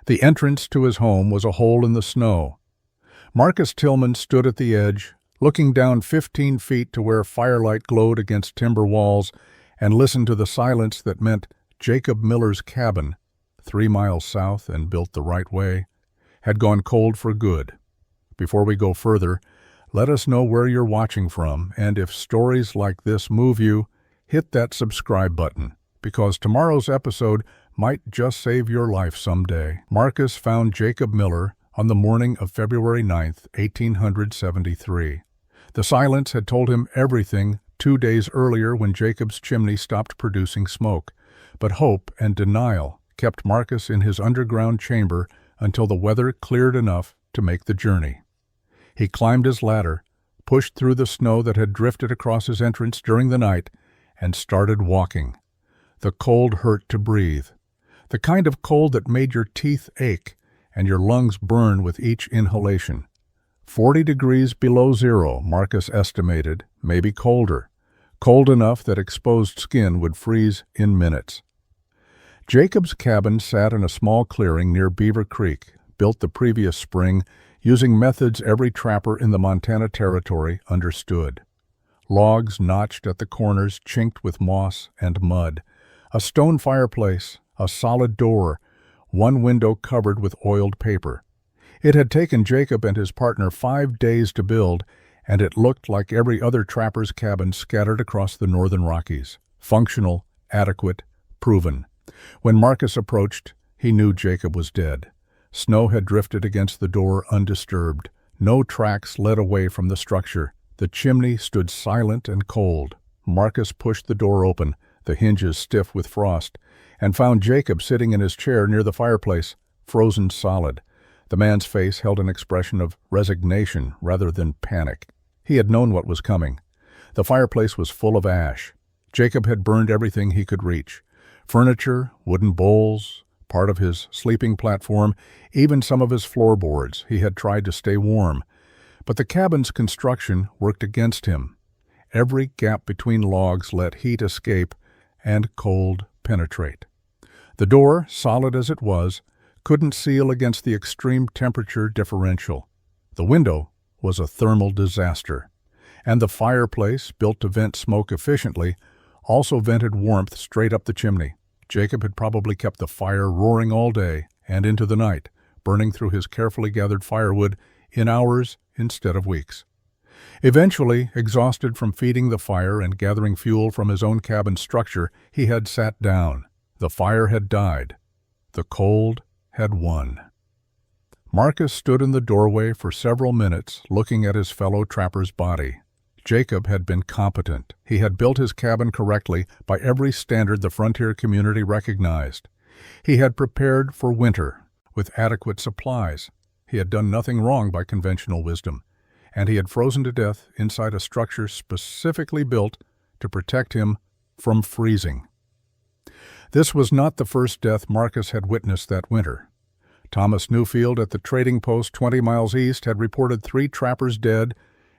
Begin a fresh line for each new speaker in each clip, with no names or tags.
The entrance to his home was a hole in the snow. Marcus Tillman stood at the edge, looking down 15 feet to where firelight glowed against timber walls, and listened to the silence that meant Jacob Miller's cabin, 3 miles south and built the right way, had gone cold for good. Before we go further, let us know where you're watching from, and if stories like this move you, hit that subscribe button, because tomorrow's episode might just save your life someday. Marcus found Jacob Miller on the morning of February 9th, 1873. The silence had told him everything 2 days earlier when Jacob's chimney stopped producing smoke, but hope and denial kept Marcus in his underground chamber until the weather cleared enough to make the journey. He climbed his ladder, pushed through the snow that had drifted across his entrance during the night, and started walking. The cold hurt to breathe, the kind of cold that made your teeth ache and your lungs burn with each inhalation. 40 degrees below zero, Marcus estimated, maybe colder, cold enough that exposed skin would freeze in minutes. Jacob's cabin sat in a small clearing near Beaver Creek, built the previous spring using methods every trapper in the Montana Territory understood. Logs notched at the corners chinked with moss and mud, a stone fireplace, a solid door, one window covered with oiled paper. It had taken Jacob and his partner 5 days to build, and it looked like every other trapper's cabin scattered across the northern Rockies. Functional, adequate, proven. When Marcus approached, he knew Jacob was dead. Snow had drifted against the door undisturbed. No tracks led away from the structure. The chimney stood silent and cold. Marcus pushed the door open, the hinges stiff with frost, and found Jacob sitting in his chair near the fireplace, frozen solid. The man's face held an expression of resignation rather than panic. He had known what was coming. The fireplace was full of ash. Jacob had burned everything he could reach. Furniture, wooden bowls, part of his sleeping platform, even some of his floorboards. He had tried to stay warm. But the cabin's construction worked against him. Every gap between logs let heat escape and cold penetrate. The door, solid as it was, couldn't seal against the extreme temperature differential. The window was a thermal disaster. And the fireplace, built to vent smoke efficiently, also vented warmth straight up the chimney. Jacob had probably kept the fire roaring all day and into the night, burning through his carefully gathered firewood in hours instead of weeks. Eventually, exhausted from feeding the fire and gathering fuel from his own cabin structure, he had sat down. The fire had died. The cold had won. Marcus stood in the doorway for several minutes, looking at his fellow trapper's body. Jacob had been competent. He had built his cabin correctly by every standard the frontier community recognized. He had prepared for winter with adequate supplies. He had done nothing wrong by conventional wisdom, and he had frozen to death inside a structure specifically built to protect him from freezing. This was not the first death Marcus had witnessed that winter. Thomas Newfield at the trading post 20 miles east had reported 3 trappers dead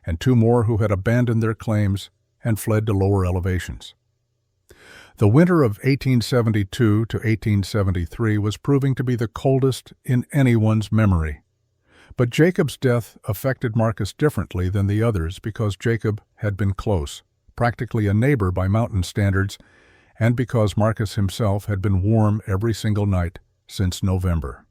and 2 more who had abandoned their claims and fled to lower elevations. The winter of 1872 to 1873 was proving to be the coldest in anyone's memory. But Jacob's death affected Marcus differently than the others because Jacob had been close, practically a neighbor by mountain standards, and because Marcus himself had been warm every single night since November.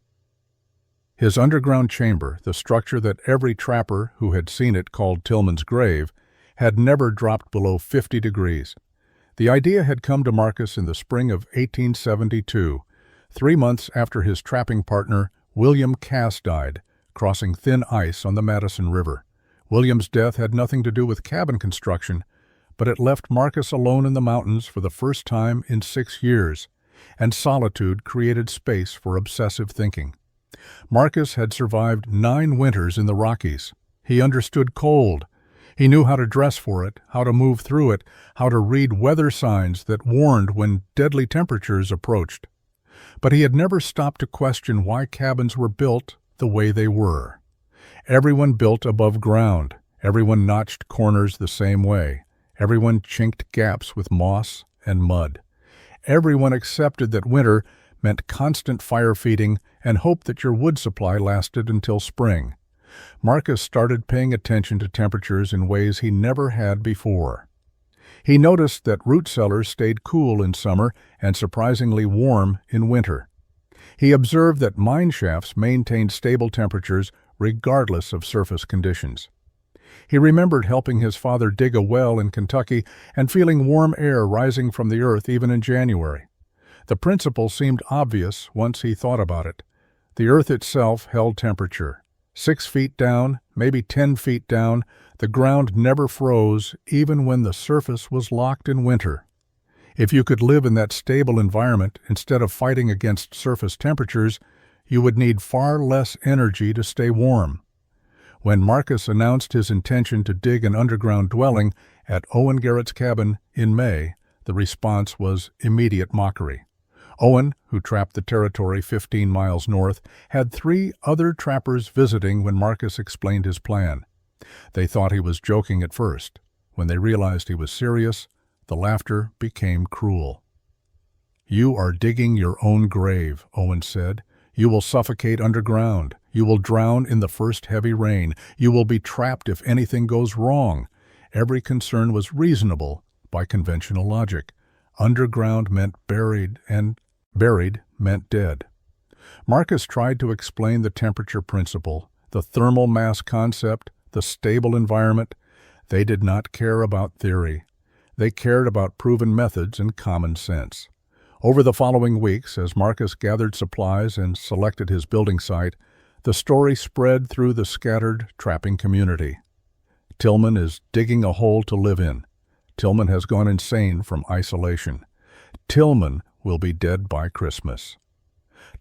His underground chamber, the structure that every trapper who had seen it called Tillman's grave, had never dropped below 50 degrees. The idea had come to Marcus in the spring of 1872, 3 months after his trapping partner, William Cass, died, crossing thin ice on the Madison River. William's death had nothing to do with cabin construction, but it left Marcus alone in the mountains for the first time in 6 years, and solitude created space for obsessive thinking. Marcus had survived 9 winters in the Rockies. He understood cold. He knew how to dress for it, how to move through it, how to read weather signs that warned when deadly temperatures approached. But he had never stopped to question why cabins were built the way they were. Everyone built above ground. Everyone notched corners the same way. Everyone chinked gaps with moss and mud. Everyone accepted that winter meant constant fire feeding and hope that your wood supply lasted until spring. Marcus started paying attention to temperatures in ways he never had before. He noticed that root cellars stayed cool in summer and surprisingly warm in winter. He observed that mine shafts maintained stable temperatures regardless of surface conditions. He remembered helping his father dig a well in Kentucky and feeling warm air rising from the earth even in January. The principle seemed obvious once he thought about it. The earth itself held temperature. 6 feet down, maybe 10 feet down, the ground never froze even when the surface was locked in winter. If you could live in that stable environment instead of fighting against surface temperatures, you would need far less energy to stay warm. When Marcus announced his intention to dig an underground dwelling at Owen Garrett's cabin in May, the response was immediate mockery. Owen, who trapped the territory 15 miles north, had 3 other trappers visiting when Marcus explained his plan. They thought he was joking at first. When they realized he was serious, the laughter became cruel. "You are digging your own grave," Owen said. "You will suffocate underground. You will drown in the first heavy rain. You will be trapped if anything goes wrong." Every concern was reasonable by conventional logic. Underground meant buried, and buried meant dead. Marcus tried to explain the temperature principle, the thermal mass concept, the stable environment. They did not care about theory. They cared about proven methods and common sense. Over the following weeks, as Marcus gathered supplies and selected his building site, the story spread through the scattered trapping community. Tillman is digging a hole to live in. Tillman has gone insane from isolation. Tillman will be dead by Christmas.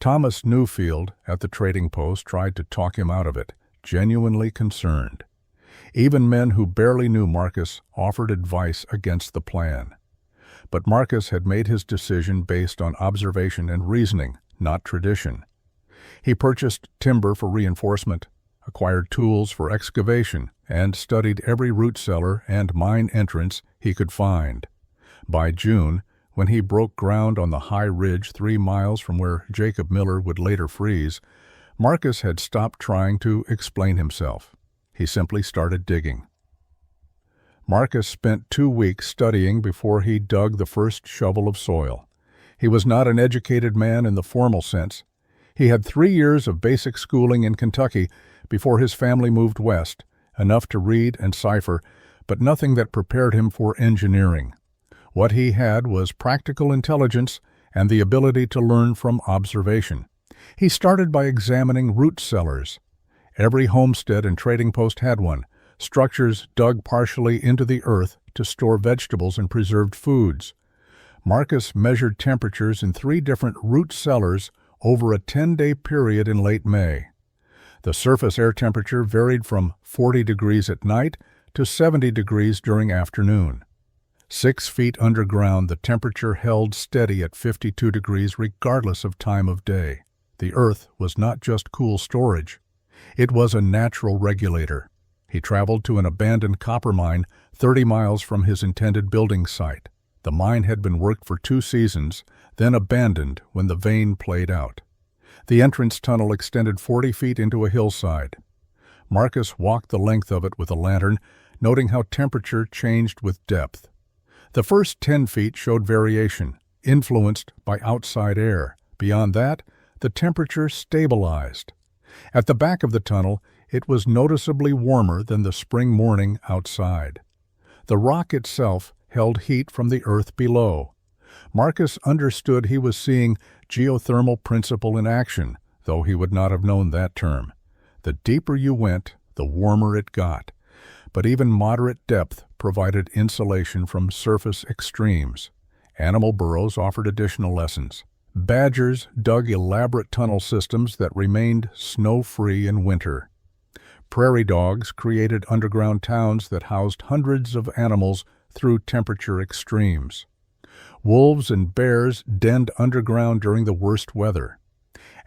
Thomas Newfield at the trading post tried to talk him out of it, genuinely concerned. Even men who barely knew Marcus offered advice against the plan. But Marcus had made his decision based on observation and reasoning, not tradition. He purchased timber for reinforcement, acquired tools for excavation, and studied every root cellar and mine entrance he could find. By June, when he broke ground on the high ridge 3 miles from where Jacob Miller would later freeze, Marcus had stopped trying to explain himself. He simply started digging. Marcus spent 2 weeks studying before he dug the first shovel of soil. He was not an educated man in the formal sense. He had 3 years of basic schooling in Kentucky before his family moved west, enough to read and cipher, but nothing that prepared him for engineering. What he had was practical intelligence and the ability to learn from observation. He started by examining root cellars. Every homestead and trading post had one, structures dug partially into the earth to store vegetables and preserved foods. Marcus measured temperatures in 3 different root cellars over a 10-day period in late May. The surface air temperature varied from 40 degrees at night to 70 degrees during afternoon. 6 feet underground, the temperature held steady at 52 degrees regardless of time of day. The earth was not just cool storage. It was a natural regulator. He traveled to an abandoned copper mine 30 miles from his intended building site. The mine had been worked for 2 seasons, then abandoned when the vein played out. The entrance tunnel extended 40 feet into a hillside. Marcus walked the length of it with a lantern, noting how temperature changed with depth. The first 10 feet showed variation, influenced by outside air. Beyond that, the temperature stabilized. At the back of the tunnel, it was noticeably warmer than the spring morning outside. The rock itself held heat from the earth below. Marcus understood he was seeing geothermal principle in action, though he would not have known that term. The deeper you went, the warmer it got. But even moderate depth provided insulation from surface extremes. Animal burrows offered additional lessons. Badgers dug elaborate tunnel systems that remained snow-free in winter. Prairie dogs created underground towns that housed hundreds of animals through temperature extremes. Wolves and bears denned underground during the worst weather.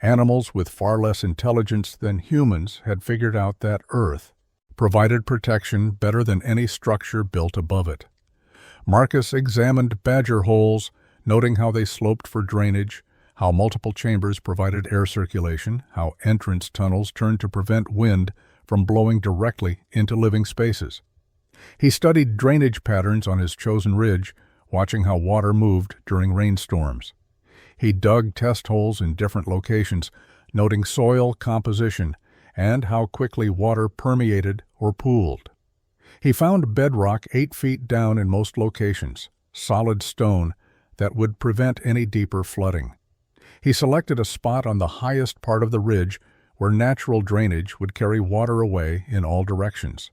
Animals with far less intelligence than humans had figured out that Earth provided protection better than any structure built above it. Marcus examined badger holes, noting how they sloped for drainage, how multiple chambers provided air circulation, how entrance tunnels turned to prevent wind from blowing directly into living spaces. He studied drainage patterns on his chosen ridge, watching how water moved during rainstorms. He dug test holes in different locations, noting soil composition and how quickly water permeated or pooled. He found bedrock 8 feet down in most locations, solid stone that would prevent any deeper flooding. He selected a spot on the highest part of the ridge where natural drainage would carry water away in all directions.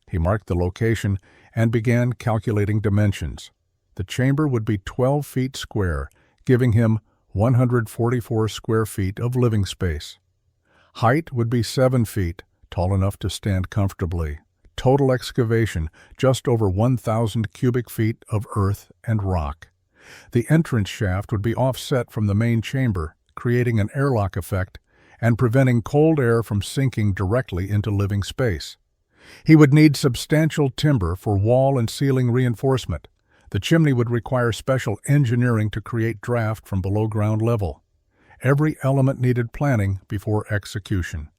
He marked the location and began calculating dimensions. The chamber would be 12 feet square, giving him 144 square feet of living space. Height would be 7 feet, tall enough to stand comfortably. Total excavation, just over 1,000 cubic feet of earth and rock. The entrance shaft would be offset from the main chamber, creating an airlock effect and preventing cold air from sinking directly into living space. He would need substantial timber for wall and ceiling reinforcement. The chimney would require special engineering to create draft from below ground level. Every element needed planning before execution.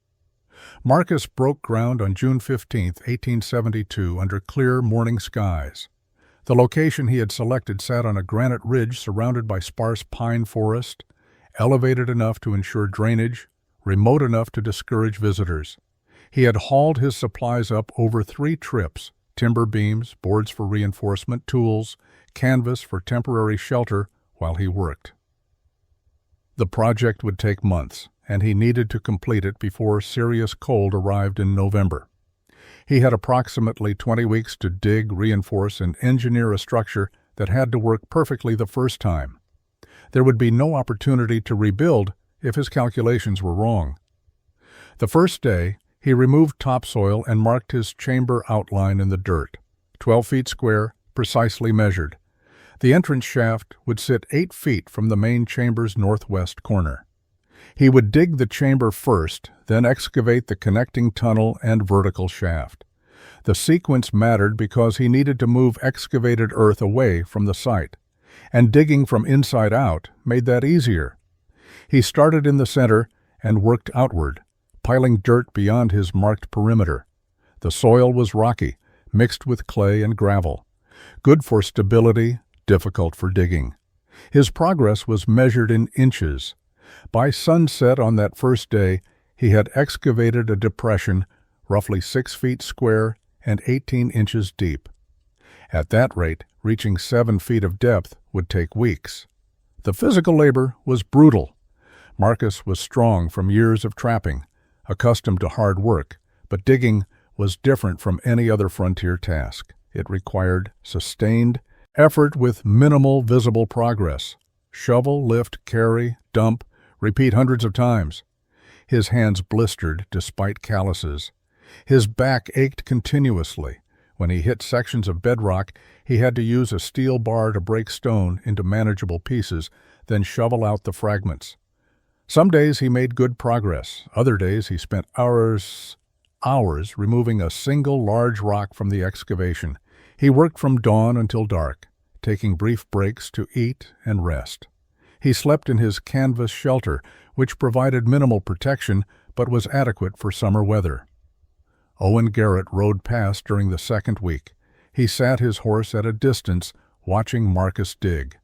Marcus broke ground on June 15, 1872, under clear morning skies. The location he had selected sat on a granite ridge surrounded by sparse pine forest, elevated enough to ensure drainage, remote enough to discourage visitors. He had hauled his supplies up over 3 trips: timber beams, boards for reinforcement, tools, canvas for temporary shelter while he worked. The project would take months, and he needed to complete it before serious cold arrived in November. He had approximately 20 weeks to dig, reinforce, and engineer a structure that had to work perfectly the first time. There would be no opportunity to rebuild if his calculations were wrong. The first day, he removed topsoil and marked his chamber outline in the dirt, 12 feet square, precisely measured. The entrance shaft would sit 8 feet from the main chamber's northwest corner. He would dig the chamber first, then excavate the connecting tunnel and vertical shaft. The sequence mattered because he needed to move excavated earth away from the site, and digging from inside out made that easier. He started in the center and worked outward, piling dirt beyond his marked perimeter. The soil was rocky, mixed with clay and gravel. Good for stability, difficult for digging. His progress was measured in inches. By sunset on that first day, he had excavated a depression roughly 6 feet square and 18 inches deep. At that rate, reaching 7 feet of depth would take weeks. The physical labor was brutal. Marcus was strong from years of trapping, accustomed to hard work, but digging was different from any other frontier task. It required sustained effort with minimal visible progress. Shovel, lift, carry, dump, repeat hundreds of times. His hands blistered despite calluses. His back ached continuously. When he hit sections of bedrock, he had to use a steel bar to break stone into manageable pieces, then shovel out the fragments. Some days he made good progress. Other days he spent hours removing a single large rock from the excavation. He worked from dawn until dark, taking brief breaks to eat and rest. He slept in his canvas shelter, which provided minimal protection but was adequate for summer weather. Owen Garrett rode past during the second week. He sat his horse at a distance, watching Marcus dig.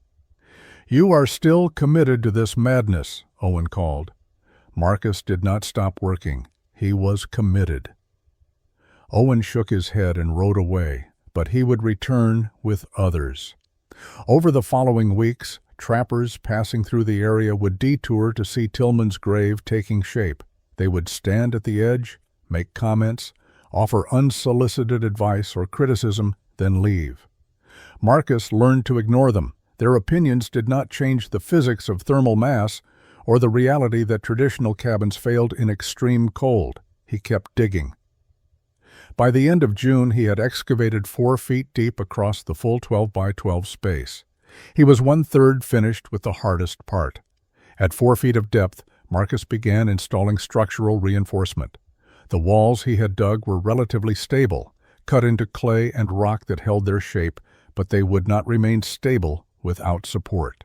"You are still committed to this madness," Owen called. Marcus did not stop working. He was committed. Owen shook his head and rode away, but he would return with others. Over the following weeks, trappers passing through the area would detour to see Tillman's grave taking shape. They would stand at the edge, make comments, offer unsolicited advice or criticism, then leave. Marcus learned to ignore them. Their opinions did not change the physics of thermal mass or the reality that traditional cabins failed in extreme cold. He kept digging. By the end of June, he had excavated 4 feet deep across the full 12 by 12 space. He was 1/3 finished with the hardest part. At 4 feet of depth, Marcus began installing structural reinforcement. The walls he had dug were relatively stable, cut into clay and rock that held their shape, but they would not remain stable without support.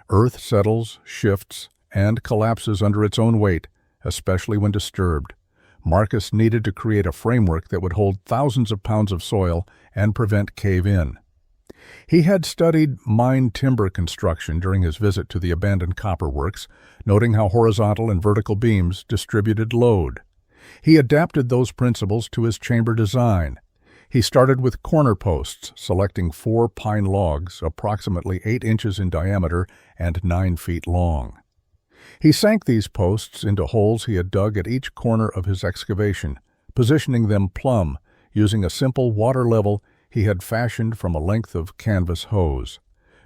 Earth settles, shifts, and collapses under its own weight, especially when disturbed. Marcus needed to create a framework that would hold thousands of pounds of soil and prevent cave-in. He had studied mined timber construction during his visit to the abandoned copper works, noting how horizontal and vertical beams distributed load. He adapted those principles to his chamber design. He started with corner posts, selecting 4 pine logs approximately 8 inches in diameter and 9 feet long. He sank these posts into holes he had dug at each corner of his excavation, positioning them plumb, using a simple water level he had fashioned from a length of canvas hose.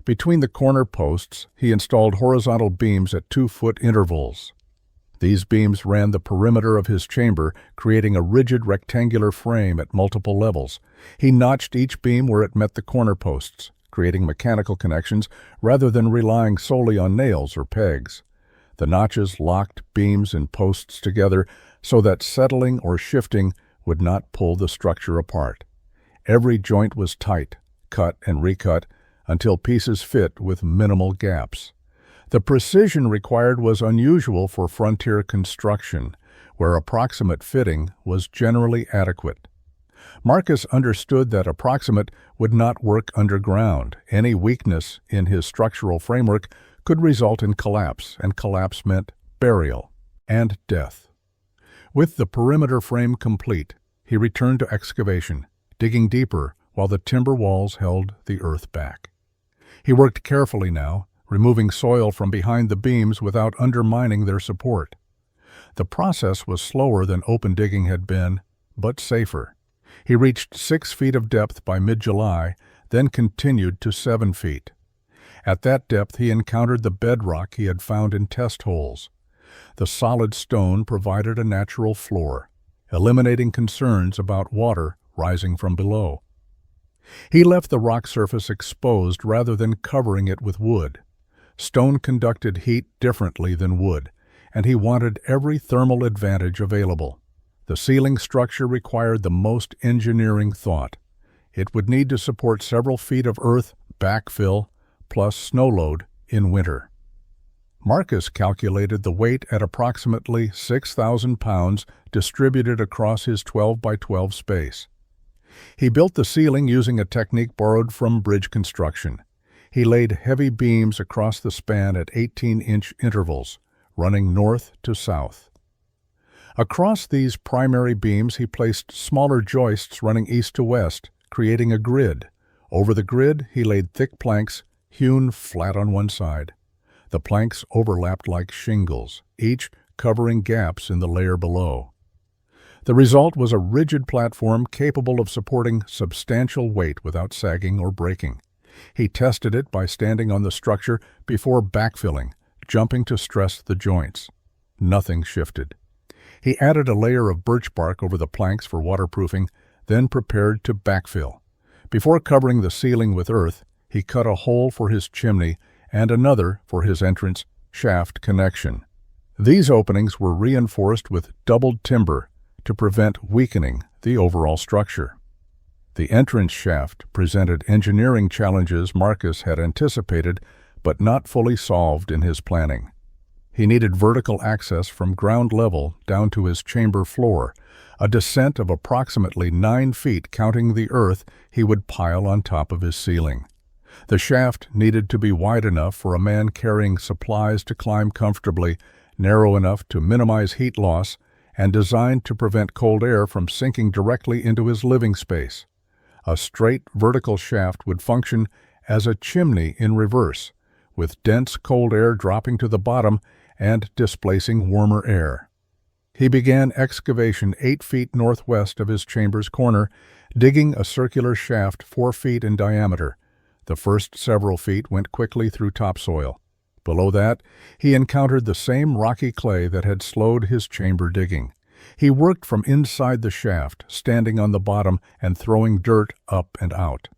Between the corner posts, he installed horizontal beams at 2-foot intervals. These beams ran the perimeter of his chamber, creating a rigid rectangular frame at multiple levels. He notched each beam where it met the corner posts, creating mechanical connections rather than relying solely on nails or pegs. The notches locked beams and posts together so that settling or shifting would not pull the structure apart. Every joint was tight, cut and recut, until pieces fit with minimal gaps. The precision required was unusual for frontier construction, where approximate fitting was generally adequate. Marcus understood that approximate would not work underground. Any weakness in his structural framework could result in collapse, and collapse meant burial and death. With the perimeter frame complete, he returned to excavation, digging deeper while the timber walls held the earth back. He worked carefully now, removing soil from behind the beams without undermining their support. The process was slower than open digging had been, but safer. He reached 6 feet of depth by mid-July, then continued to 7 feet. At that depth he encountered the bedrock he had found in test holes. The solid stone provided a natural floor, eliminating concerns about water rising from below. He left the rock surface exposed rather than covering it with wood. Stone conducted heat differently than wood, and he wanted every thermal advantage available. The ceiling structure required the most engineering thought. It would need to support several feet of earth backfill plus snow load in winter. Marcus calculated the weight at approximately 6,000 pounds distributed across his 12 by 12 space. He built the ceiling using a technique borrowed from bridge construction. He laid heavy beams across the span at 18-inch intervals, running north to south. Across these primary beams he placed smaller joists running east to west, creating a grid. Over the grid he laid thick planks, hewn flat on one side. The planks overlapped like shingles, each covering gaps in the layer below. The result was a rigid platform capable of supporting substantial weight without sagging or breaking. He tested it by standing on the structure before backfilling, jumping to stress the joints. Nothing shifted. He added a layer of birch bark over the planks for waterproofing, then prepared to backfill. Before covering the ceiling with earth, he cut a hole for his chimney and another for his entrance shaft connection. These openings were reinforced with doubled timber to prevent weakening the overall structure. The entrance shaft presented engineering challenges Marcus had anticipated but not fully solved in his planning. He needed vertical access from ground level down to his chamber floor, a descent of approximately 9 feet counting the earth he would pile on top of his ceiling. The shaft needed to be wide enough for a man carrying supplies to climb comfortably, narrow enough to minimize heat loss, and designed to prevent cold air from sinking directly into his living space. A straight vertical shaft would function as a chimney in reverse, with dense cold air dropping to the bottom and displacing warmer air. He began excavation 8 feet northwest of his chamber's corner, digging a circular shaft 4 feet in diameter. The first several feet went quickly through topsoil. Below that, he encountered the same rocky clay that had slowed his chamber digging. He worked from inside the shaft, standing on the bottom and throwing dirt up and out.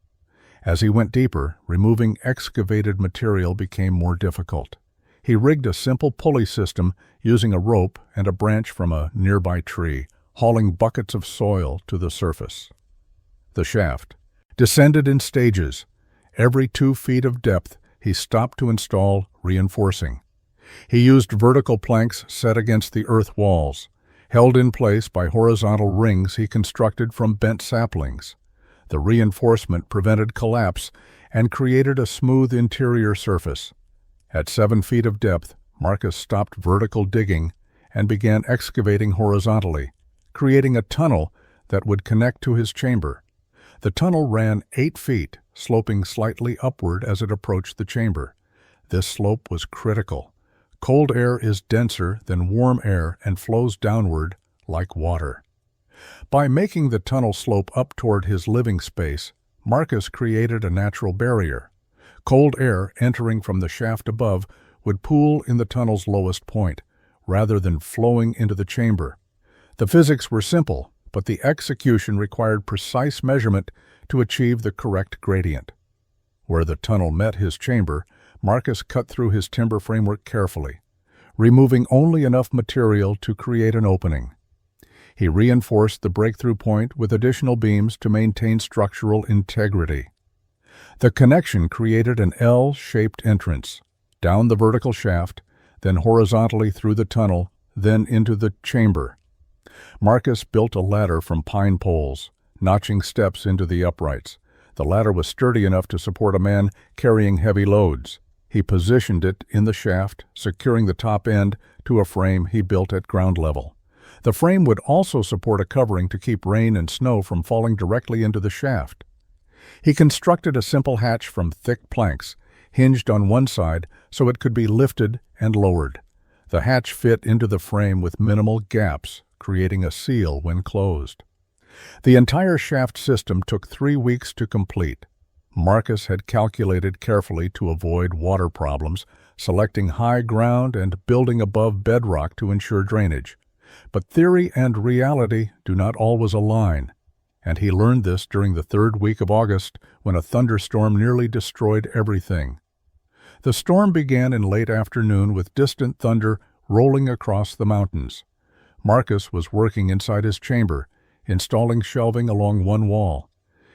As he went deeper, removing excavated material became more difficult. He rigged a simple pulley system using a rope and a branch from a nearby tree, hauling buckets of soil to the surface. The shaft descended in stages. Every 2 feet of depth, he stopped to install reinforcing. He used vertical planks set against the earth walls, held in place by horizontal rings he constructed from bent saplings. The reinforcement prevented collapse and created a smooth interior surface. At 7 feet of depth, Marcus stopped vertical digging and began excavating horizontally, creating a tunnel that would connect to his chamber. The tunnel ran 8 feet, sloping slightly upward as it approached the chamber. This slope was critical. Cold air is denser than warm air and flows downward like water. By making the tunnel slope up toward his living space, Marcus created a natural barrier. Cold air entering from the shaft above would pool in the tunnel's lowest point, rather than flowing into the chamber. The physics were simple, but the execution required precise measurement to achieve the correct gradient. Where the tunnel met his chamber, Marcus cut through his timber framework carefully, removing only enough material to create an opening. He reinforced the breakthrough point with additional beams to maintain structural integrity. The connection created an L-shaped entrance, down the vertical shaft, then horizontally through the tunnel, then into the chamber. Marcus built a ladder from pine poles, notching steps into the uprights. The ladder was sturdy enough to support a man carrying heavy loads. He positioned it in the shaft, securing the top end to a frame he built at ground level. The frame would also support a covering to keep rain and snow from falling directly into the shaft. He constructed a simple hatch from thick planks, hinged on one side so it could be lifted and lowered. The hatch fit into the frame with minimal gaps, creating a seal when closed. The entire shaft system took 3 weeks to complete. Marcus had calculated carefully to avoid water problems, selecting high ground and building above bedrock to ensure drainage. But theory and reality do not always align, and he learned this during the 3rd week of August when a thunderstorm nearly destroyed everything. The storm began in late afternoon with distant thunder rolling across the mountains. Marcus was working inside his chamber, installing shelving along one wall.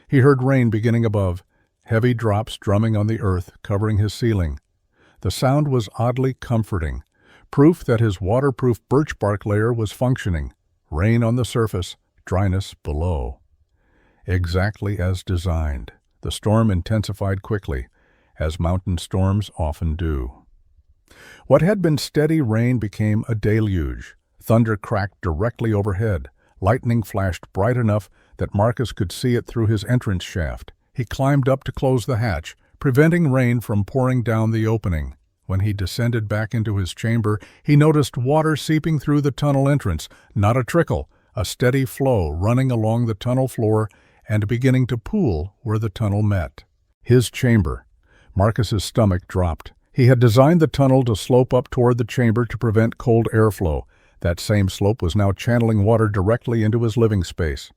He heard rain beginning above, heavy drops drumming on the earth, covering his ceiling. The sound was oddly comforting, proof that his waterproof birch bark layer was functioning. Rain on the surface, dryness below. Exactly as designed, the storm intensified quickly, as mountain storms often do. What had been steady rain became a deluge. Thunder cracked directly overhead. Lightning flashed bright enough that Marcus could see it through his entrance shaft. He climbed up to close the hatch, preventing rain from pouring down the opening. When he descended back into his chamber, he noticed water seeping through the tunnel entrance, not a trickle, a steady flow running along the tunnel floor and beginning to pool where the tunnel met. His chamber. Marcus's stomach dropped. He had designed the tunnel to slope up toward the chamber to prevent cold airflow. That same slope was now channeling water directly into his living space.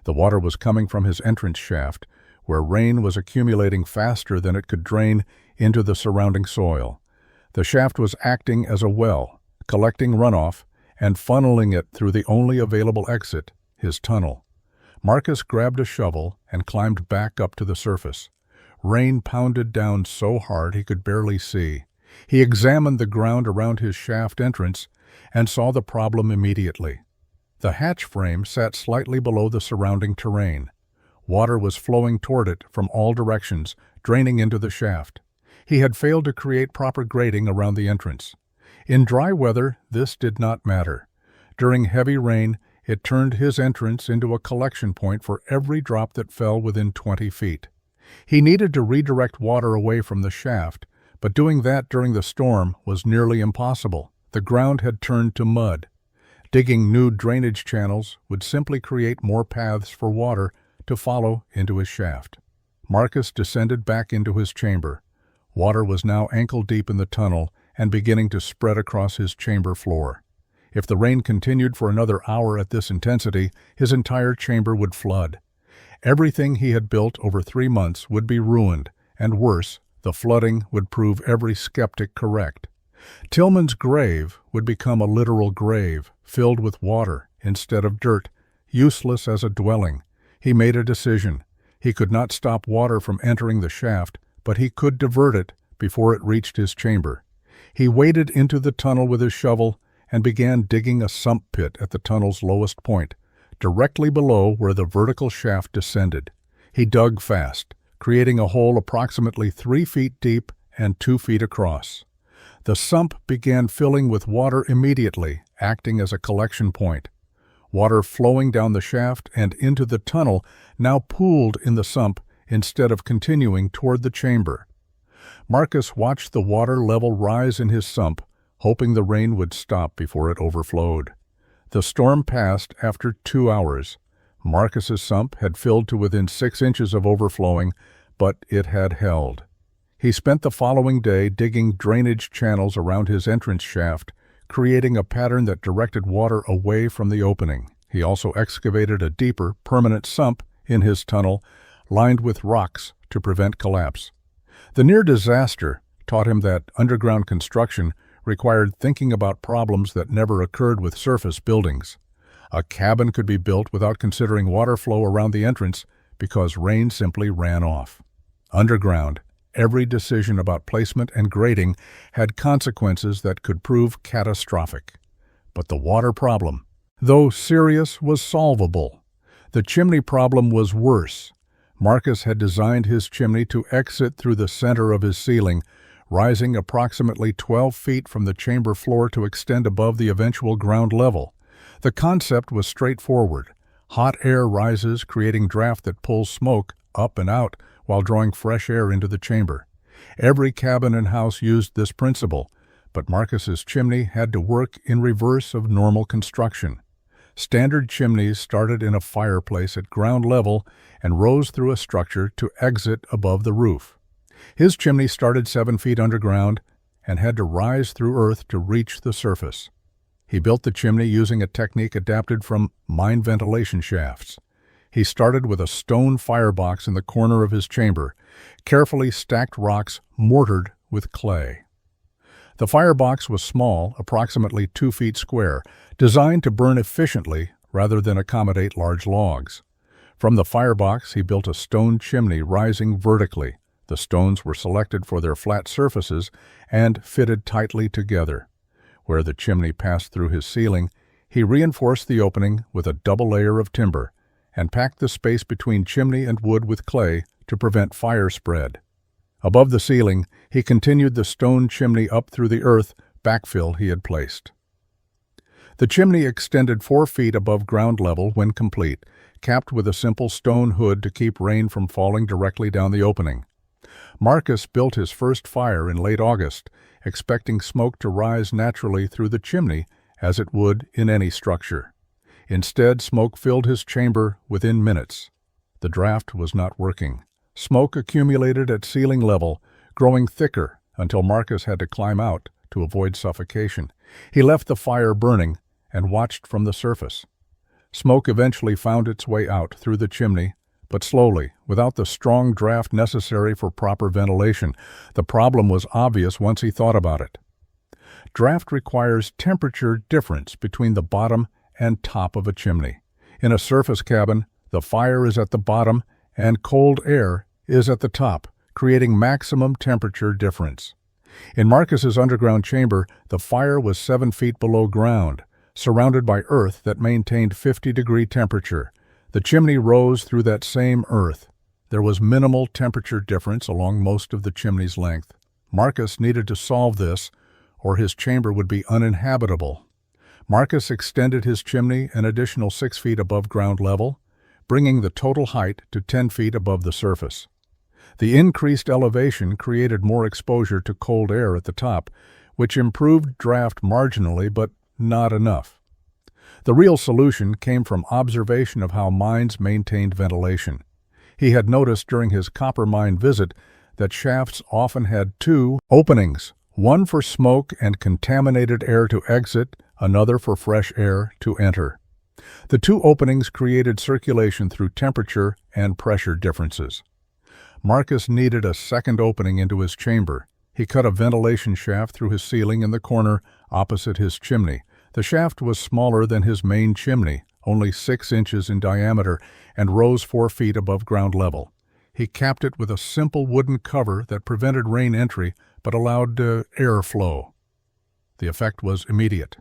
The water was coming from his entrance shaft, where rain was accumulating faster than it could drain into the surrounding soil. The shaft was acting as a well, collecting runoff and funneling it through the only available exit, his tunnel. Marcus grabbed a shovel and climbed back up to the surface. Rain pounded down so hard he could barely see. He examined the ground around his shaft entrance and saw the problem immediately. The hatch frame sat slightly below the surrounding terrain. Water was flowing toward it from all directions, draining into the shaft. He had failed to create proper grading around the entrance. In dry weather, this did not matter. During heavy rain, it turned his entrance into a collection point for every drop that fell within 20 feet. He needed to redirect water away from the shaft, but doing that during the storm was nearly impossible. The ground had turned to mud. Digging new drainage channels would simply create more paths for water to follow into his shaft. Marcus descended back into his chamber. Water was now ankle-deep in the tunnel and beginning to spread across his chamber floor. If the rain continued for another hour at this intensity, his entire chamber would flood. Everything he had built over 3 months would be ruined, and worse, the flooding would prove every skeptic correct. Tillman's grave would become a literal grave, filled with water instead of dirt, useless as a dwelling. He made a decision. He could not stop water from entering the shaft, but he could divert it before it reached his chamber. He waded into the tunnel with his shovel and began digging a sump pit at the tunnel's lowest point, directly below where the vertical shaft descended. He dug fast, creating a hole approximately 3 feet deep and 2 feet across. The sump began filling with water immediately, acting as a collection point. Water flowing down the shaft and into the tunnel now pooled in the sump instead of continuing toward the chamber. Marcus watched the water level rise in his sump, hoping the rain would stop before it overflowed. The storm passed after 2 hours. Marcus's sump had filled to within 6 inches of overflowing, but it had held. He spent the following day digging drainage channels around his entrance shaft, creating a pattern that directed water away from the opening. He also excavated a deeper, permanent sump in his tunnel, lined with rocks to prevent collapse. The near disaster taught him that underground construction required thinking about problems that never occurred with surface buildings. A cabin could be built without considering water flow around the entrance because rain simply ran off. Underground, every decision about placement and grading had consequences that could prove catastrophic. But the water problem, though serious, was solvable. The chimney problem was worse. Marcus had designed his chimney to exit through the center of his ceiling, rising approximately 12 feet from the chamber floor to extend above the eventual ground level. The concept was straightforward. Hot air rises, creating draft that pulls smoke up and out while drawing fresh air into the chamber. Every cabin and house used this principle, but Marcus's chimney had to work in reverse of normal construction. Standard chimneys started in a fireplace at ground level and rose through a structure to exit above the roof. His chimney started 7 feet underground and had to rise through earth to reach the surface. He built the chimney using a technique adapted from mine ventilation shafts. He started with a stone firebox in the corner of his chamber, carefully stacked rocks mortared with clay. The firebox was small, approximately 2 feet square, designed to burn efficiently rather than accommodate large logs. From the firebox, he built a stone chimney rising vertically. The stones were selected for their flat surfaces and fitted tightly together. Where the chimney passed through his ceiling, he reinforced the opening with a double layer of timber and packed the space between chimney and wood with clay to prevent fire spread. Above the ceiling, he continued the stone chimney up through the earth backfill he had placed. The chimney extended 4 feet above ground level when complete, capped with a simple stone hood to keep rain from falling directly down the opening. Marcus built his first fire in late August, expecting smoke to rise naturally through the chimney as it would in any structure. Instead, smoke filled his chamber within minutes. The draft was not working. Smoke accumulated at ceiling level, growing thicker until Marcus had to climb out to avoid suffocation. He left the fire burning and watched from the surface. Smoke eventually found its way out through the chimney, but slowly, without the strong draft necessary for proper ventilation. The problem was obvious once he thought about it. Draft requires temperature difference between the bottom and top of a chimney. In a surface cabin, the fire is at the bottom and cold air is at the top, creating maximum temperature difference. In Marcus's underground chamber, the fire was 7 feet below ground, surrounded by earth that maintained 50-degree temperature. The chimney rose through that same earth. There was minimal temperature difference along most of the chimney's length. Marcus needed to solve this, or his chamber would be uninhabitable. Marcus extended his chimney an additional 6 feet above ground level, bringing the total height to 10 feet above the surface. The increased elevation created more exposure to cold air at the top, which improved draft marginally but not enough. The real solution came from observation of how mines maintained ventilation. He had noticed during his copper mine visit that shafts often had 2 openings, one for smoke and contaminated air to exit, another for fresh air to enter. The 2 openings created circulation through temperature and pressure differences. Marcus needed a second opening into his chamber. He cut a ventilation shaft through his ceiling in the corner opposite his chimney. The shaft was smaller than his main chimney, only 6 inches in diameter, and rose 4 feet above ground level. He capped it with a simple wooden cover that prevented rain entry but allowed air flow. The effect was immediate.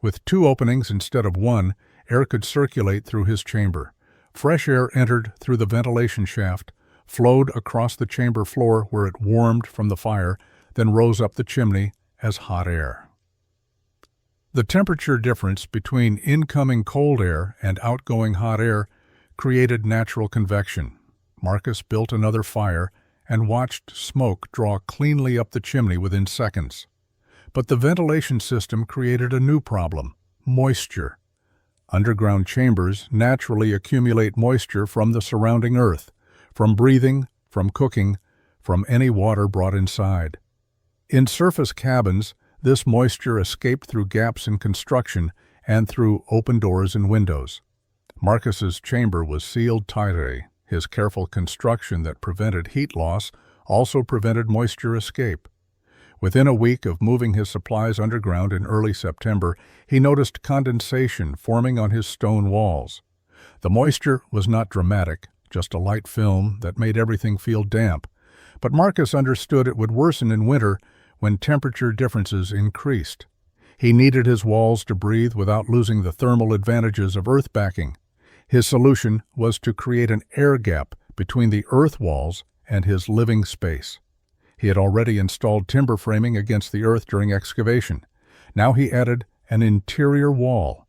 With 2 openings instead of 1, air could circulate through his chamber. Fresh air entered through the ventilation shaft, flowed across the chamber floor where it warmed from the fire, then rose up the chimney as hot air. The temperature difference between incoming cold air and outgoing hot air created natural convection. Marcus built another fire and watched smoke draw cleanly up the chimney within seconds. But the ventilation system created a new problem: moisture. Underground chambers naturally accumulate moisture from the surrounding earth, from breathing, from cooking, from any water brought inside. In surface cabins, this moisture escaped through gaps in construction and through open doors and windows. Marcus's chamber was sealed tightly. His careful construction that prevented heat loss also prevented moisture escape. Within a week of moving his supplies underground in early September, he noticed condensation forming on his stone walls. The moisture was not dramatic, just a light film that made everything feel damp. But Marcus understood it would worsen in winter when temperature differences increased. He needed his walls to breathe without losing the thermal advantages of earth backing. His solution was to create an air gap between the earth walls and his living space. He had already installed timber framing against the earth during excavation. Now he added an interior wall.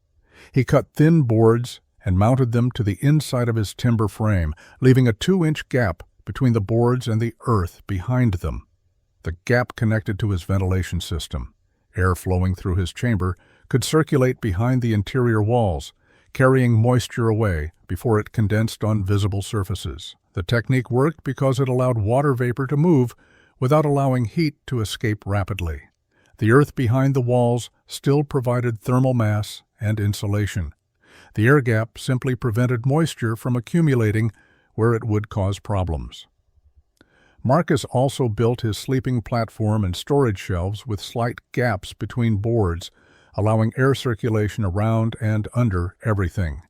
He cut thin boards and mounted them to the inside of his timber frame, leaving a 2-inch gap between the boards and the earth behind them. The gap connected to his ventilation system. Air flowing through his chamber could circulate behind the interior walls, carrying moisture away before it condensed on visible surfaces. The technique worked because it allowed water vapor to move without allowing heat to escape rapidly. The earth behind the walls still provided thermal mass and insulation. The air gap simply prevented moisture from accumulating where it would cause problems. Marcus also built his sleeping platform and storage shelves with slight gaps between boards, allowing air circulation around and under everything.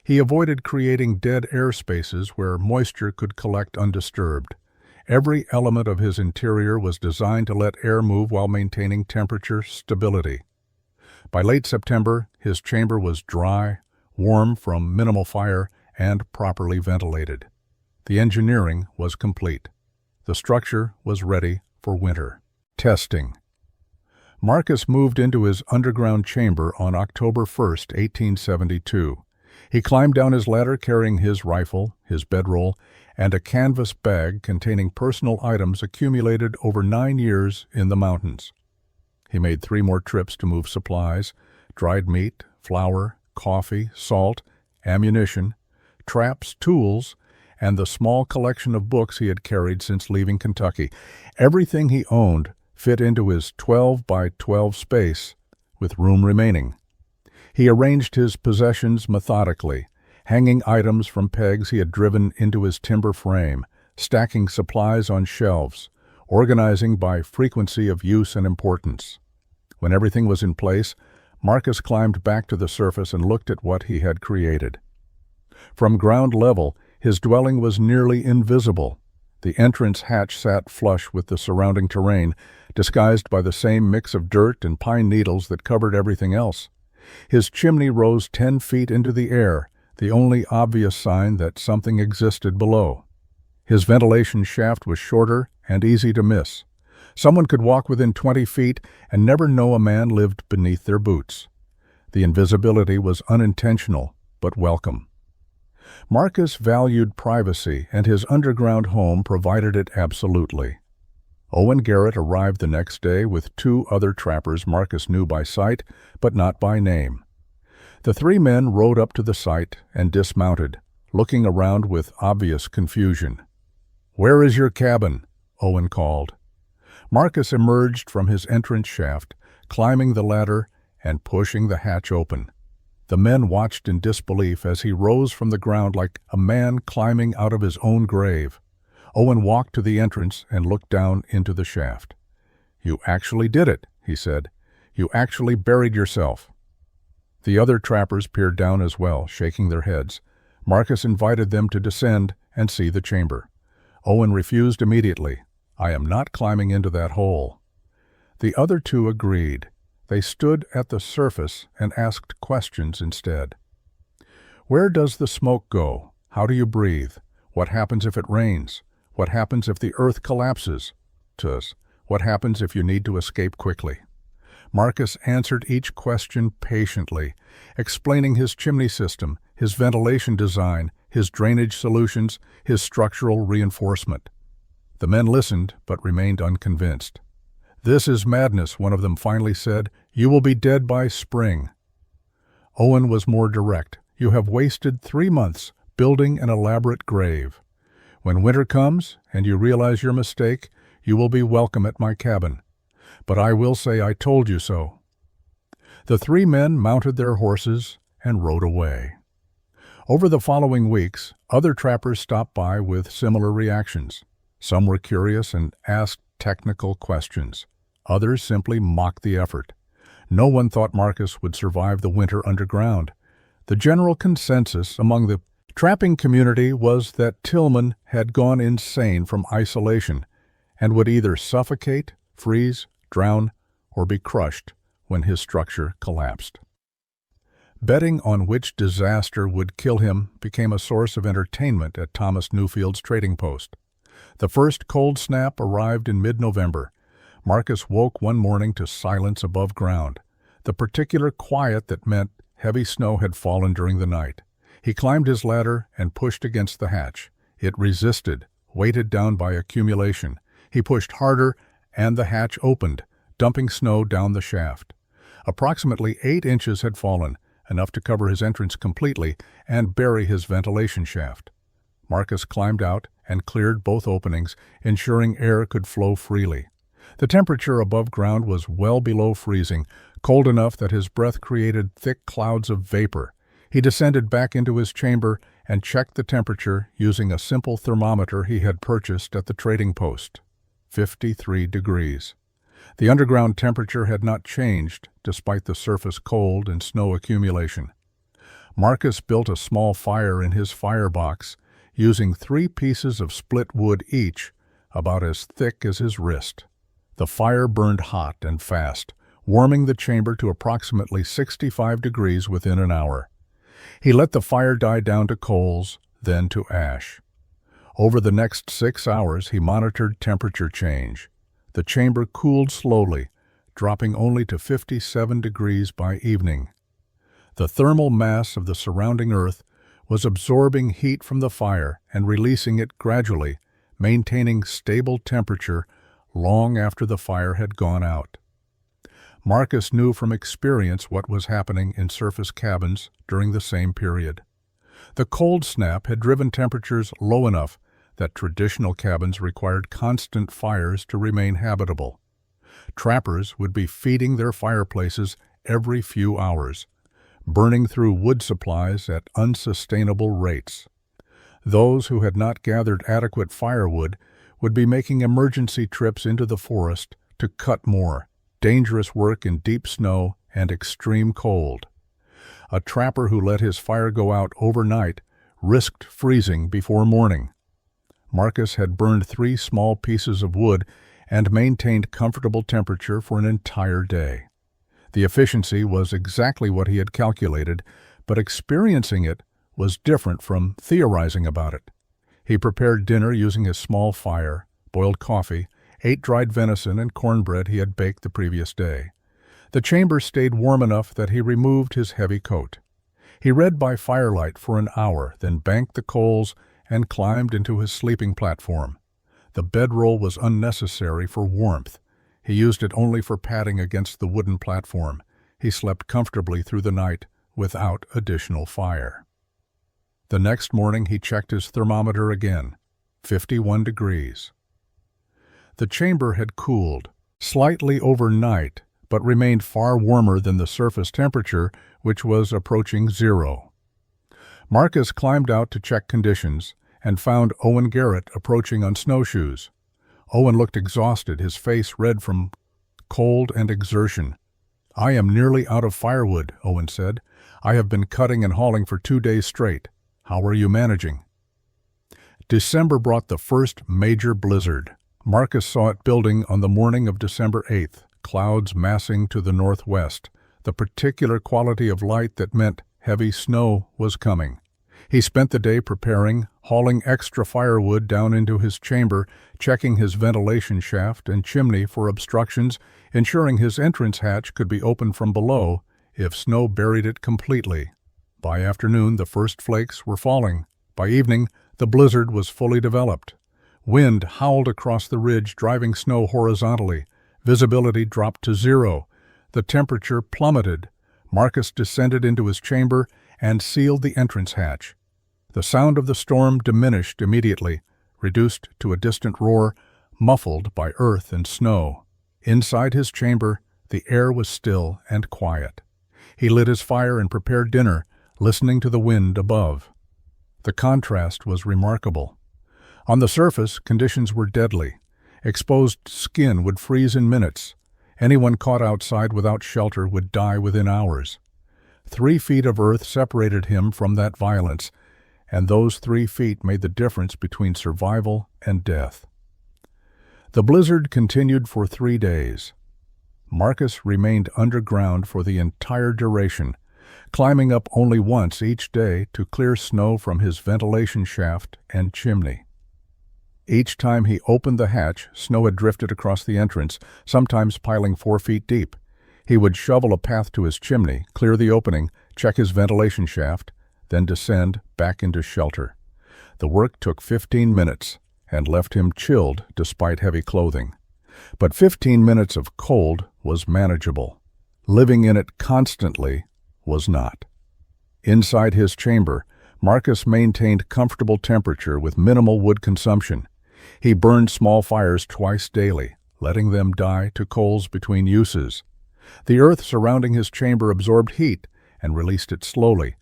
He avoided creating dead air spaces where moisture could collect undisturbed. Every element of his interior was designed to let air move while maintaining temperature stability. By late September, his chamber was dry, warm from minimal fire, and properly ventilated. The engineering was complete. The structure was ready for winter. Testing. Marcus moved into his underground chamber on October 1, 1872. He climbed down his ladder carrying his rifle, his bedroll, and a canvas bag containing personal items accumulated over 9 years in the mountains. He made 3 more trips to move supplies: dried meat, flour, coffee, salt, ammunition, traps, tools, and the small collection of books he had carried since leaving Kentucky. Everything he owned fit into his 12 by 12 space, with room remaining. He arranged his possessions methodically, hanging items from pegs he had driven into his timber frame, stacking supplies on shelves, organizing by frequency of use and importance. When everything was in place, Marcus climbed back to the surface and looked at what he had created. From ground level, his dwelling was nearly invisible. The entrance hatch sat flush with the surrounding terrain, disguised by the same mix of dirt and pine needles that covered everything else. His chimney rose 10 feet into the air, the only obvious sign that something existed below. His ventilation shaft was shorter and easy to miss. Someone could walk within 20 feet and never know a man lived beneath their boots. The invisibility was unintentional, but welcome. Marcus valued privacy, and his underground home provided it absolutely. Owen Garrett arrived the next day with 2 other trappers Marcus knew by sight, but not by name. The 3 men rode up to the site and dismounted, looking around with obvious confusion. "Where is your cabin?" Owen called. Marcus emerged from his entrance shaft, climbing the ladder and pushing the hatch open. The men watched in disbelief as he rose from the ground like a man climbing out of his own grave. Owen walked to the entrance and looked down into the shaft. "You actually did it," he said. "You actually buried yourself." The other trappers peered down as well, shaking their heads. Marcus invited them to descend and see the chamber. Owen refused immediately. "I am not climbing into that hole." The other 2 agreed. They stood at the surface and asked questions instead. Where does the smoke go? How do you breathe? What happens if it rains? What happens if the earth collapses? What happens if you need to escape quickly? Marcus answered each question patiently, explaining his chimney system, his ventilation design, his drainage solutions, his structural reinforcement. The men listened but remained unconvinced. "This is madness," one of them finally said. "You will be dead by spring." Owen was more direct. "You have wasted 3 months building an elaborate grave. When winter comes and you realize your mistake, you will be welcome at my cabin. But I will say I told you so." The 3 men mounted their horses and rode away. Over the following weeks, other trappers stopped by with similar reactions. Some were curious and asked technical questions. Others simply mocked the effort. No one thought Marcus would survive the winter underground. The general consensus among the trapping community was that Tillman had gone insane from isolation and would either suffocate, freeze, drown, or be crushed when his structure collapsed. Betting on which disaster would kill him became a source of entertainment at Thomas Newfield's trading post. The first cold snap arrived in mid-November. Marcus woke one morning to silence above ground, the particular quiet that meant heavy snow had fallen during the night. He climbed his ladder and pushed against the hatch. It resisted, weighted down by accumulation. He pushed harder, and the hatch opened, dumping snow down the shaft. Approximately 8 inches had fallen, enough to cover his entrance completely and bury his ventilation shaft. Marcus climbed out and cleared both openings, ensuring air could flow freely. The temperature above ground was well below freezing, cold enough that his breath created thick clouds of vapor. He descended back into his chamber and checked the temperature using a simple thermometer he had purchased at the trading post. 53 degrees. The underground temperature had not changed, despite the surface cold and snow accumulation. Marcus built a small fire in his firebox, using 3 pieces of split wood each, about as thick as his wrist. The fire burned hot and fast, warming the chamber to approximately 65 degrees within an hour. He let the fire die down to coals, then to ash. Over the next 6 hours, he monitored temperature change. The chamber cooled slowly, dropping only to 57 degrees by evening. The thermal mass of the surrounding earth was absorbing heat from the fire and releasing it gradually, maintaining stable temperature long after the fire had gone out. Marcus knew from experience what was happening in surface cabins during the same period. The cold snap had driven temperatures low enough that traditional cabins required constant fires to remain habitable. Trappers would be feeding their fireplaces every few hours, burning through wood supplies at unsustainable rates. Those who had not gathered adequate firewood would be making emergency trips into the forest to cut more, dangerous work in deep snow and extreme cold. A trapper who let his fire go out overnight risked freezing before morning. Marcus had burned 3 small pieces of wood and maintained comfortable temperature for an entire day. The efficiency was exactly what he had calculated, but experiencing it was different from theorizing about it. He prepared dinner using his small fire, boiled coffee, ate dried venison and cornbread he had baked the previous day. The chamber stayed warm enough that he removed his heavy coat. He read by firelight for an hour, then banked the coals and climbed into his sleeping platform. The bedroll was unnecessary for warmth. He used it only for padding against the wooden platform. He slept comfortably through the night without additional fire. The next morning he checked his thermometer again, 51 degrees. The chamber had cooled, slightly overnight, but remained far warmer than the surface temperature, which was approaching 0. Marcus climbed out to check conditions and found Owen Garrett approaching on snowshoes. Owen looked exhausted, his face red from cold and exertion. "I am nearly out of firewood," Owen said. "I have been cutting and hauling for 2 days straight. How are you managing?" December brought the first major blizzard. Marcus saw it building on the morning of December 8th, clouds massing to the northwest, the particular quality of light that meant heavy snow was coming. He spent the day preparing, hauling extra firewood down into his chamber, checking his ventilation shaft and chimney for obstructions, ensuring his entrance hatch could be opened from below if snow buried it completely. By afternoon, the first flakes were falling. By evening, the blizzard was fully developed. Wind howled across the ridge, driving snow horizontally. Visibility dropped to 0. The temperature plummeted. Marcus descended into his chamber and sealed the entrance hatch. The sound of the storm diminished immediately, reduced to a distant roar, muffled by earth and snow. Inside his chamber, the air was still and quiet. He lit his fire and prepared dinner, listening to the wind above. The contrast was remarkable. On the surface, conditions were deadly. Exposed skin would freeze in minutes. Anyone caught outside without shelter would die within hours. 3 feet of earth separated him from that violence, and those 3 feet made the difference between survival and death. The blizzard continued for 3 days. Marcus remained underground for the entire duration, climbing up only once each day to clear snow from his ventilation shaft and chimney. Each time he opened the hatch, snow had drifted across the entrance, sometimes piling 4 feet deep. He would shovel a path to his chimney, clear the opening, check his ventilation shaft, then descend back into shelter. The work took 15 minutes and left him chilled despite heavy clothing. But 15 minutes of cold was manageable. Living in it constantly was not. Inside his chamber, Marcus maintained comfortable temperature with minimal wood consumption. He burned small fires twice daily, letting them die to coals between uses. The earth surrounding his chamber absorbed heat and released it slowly,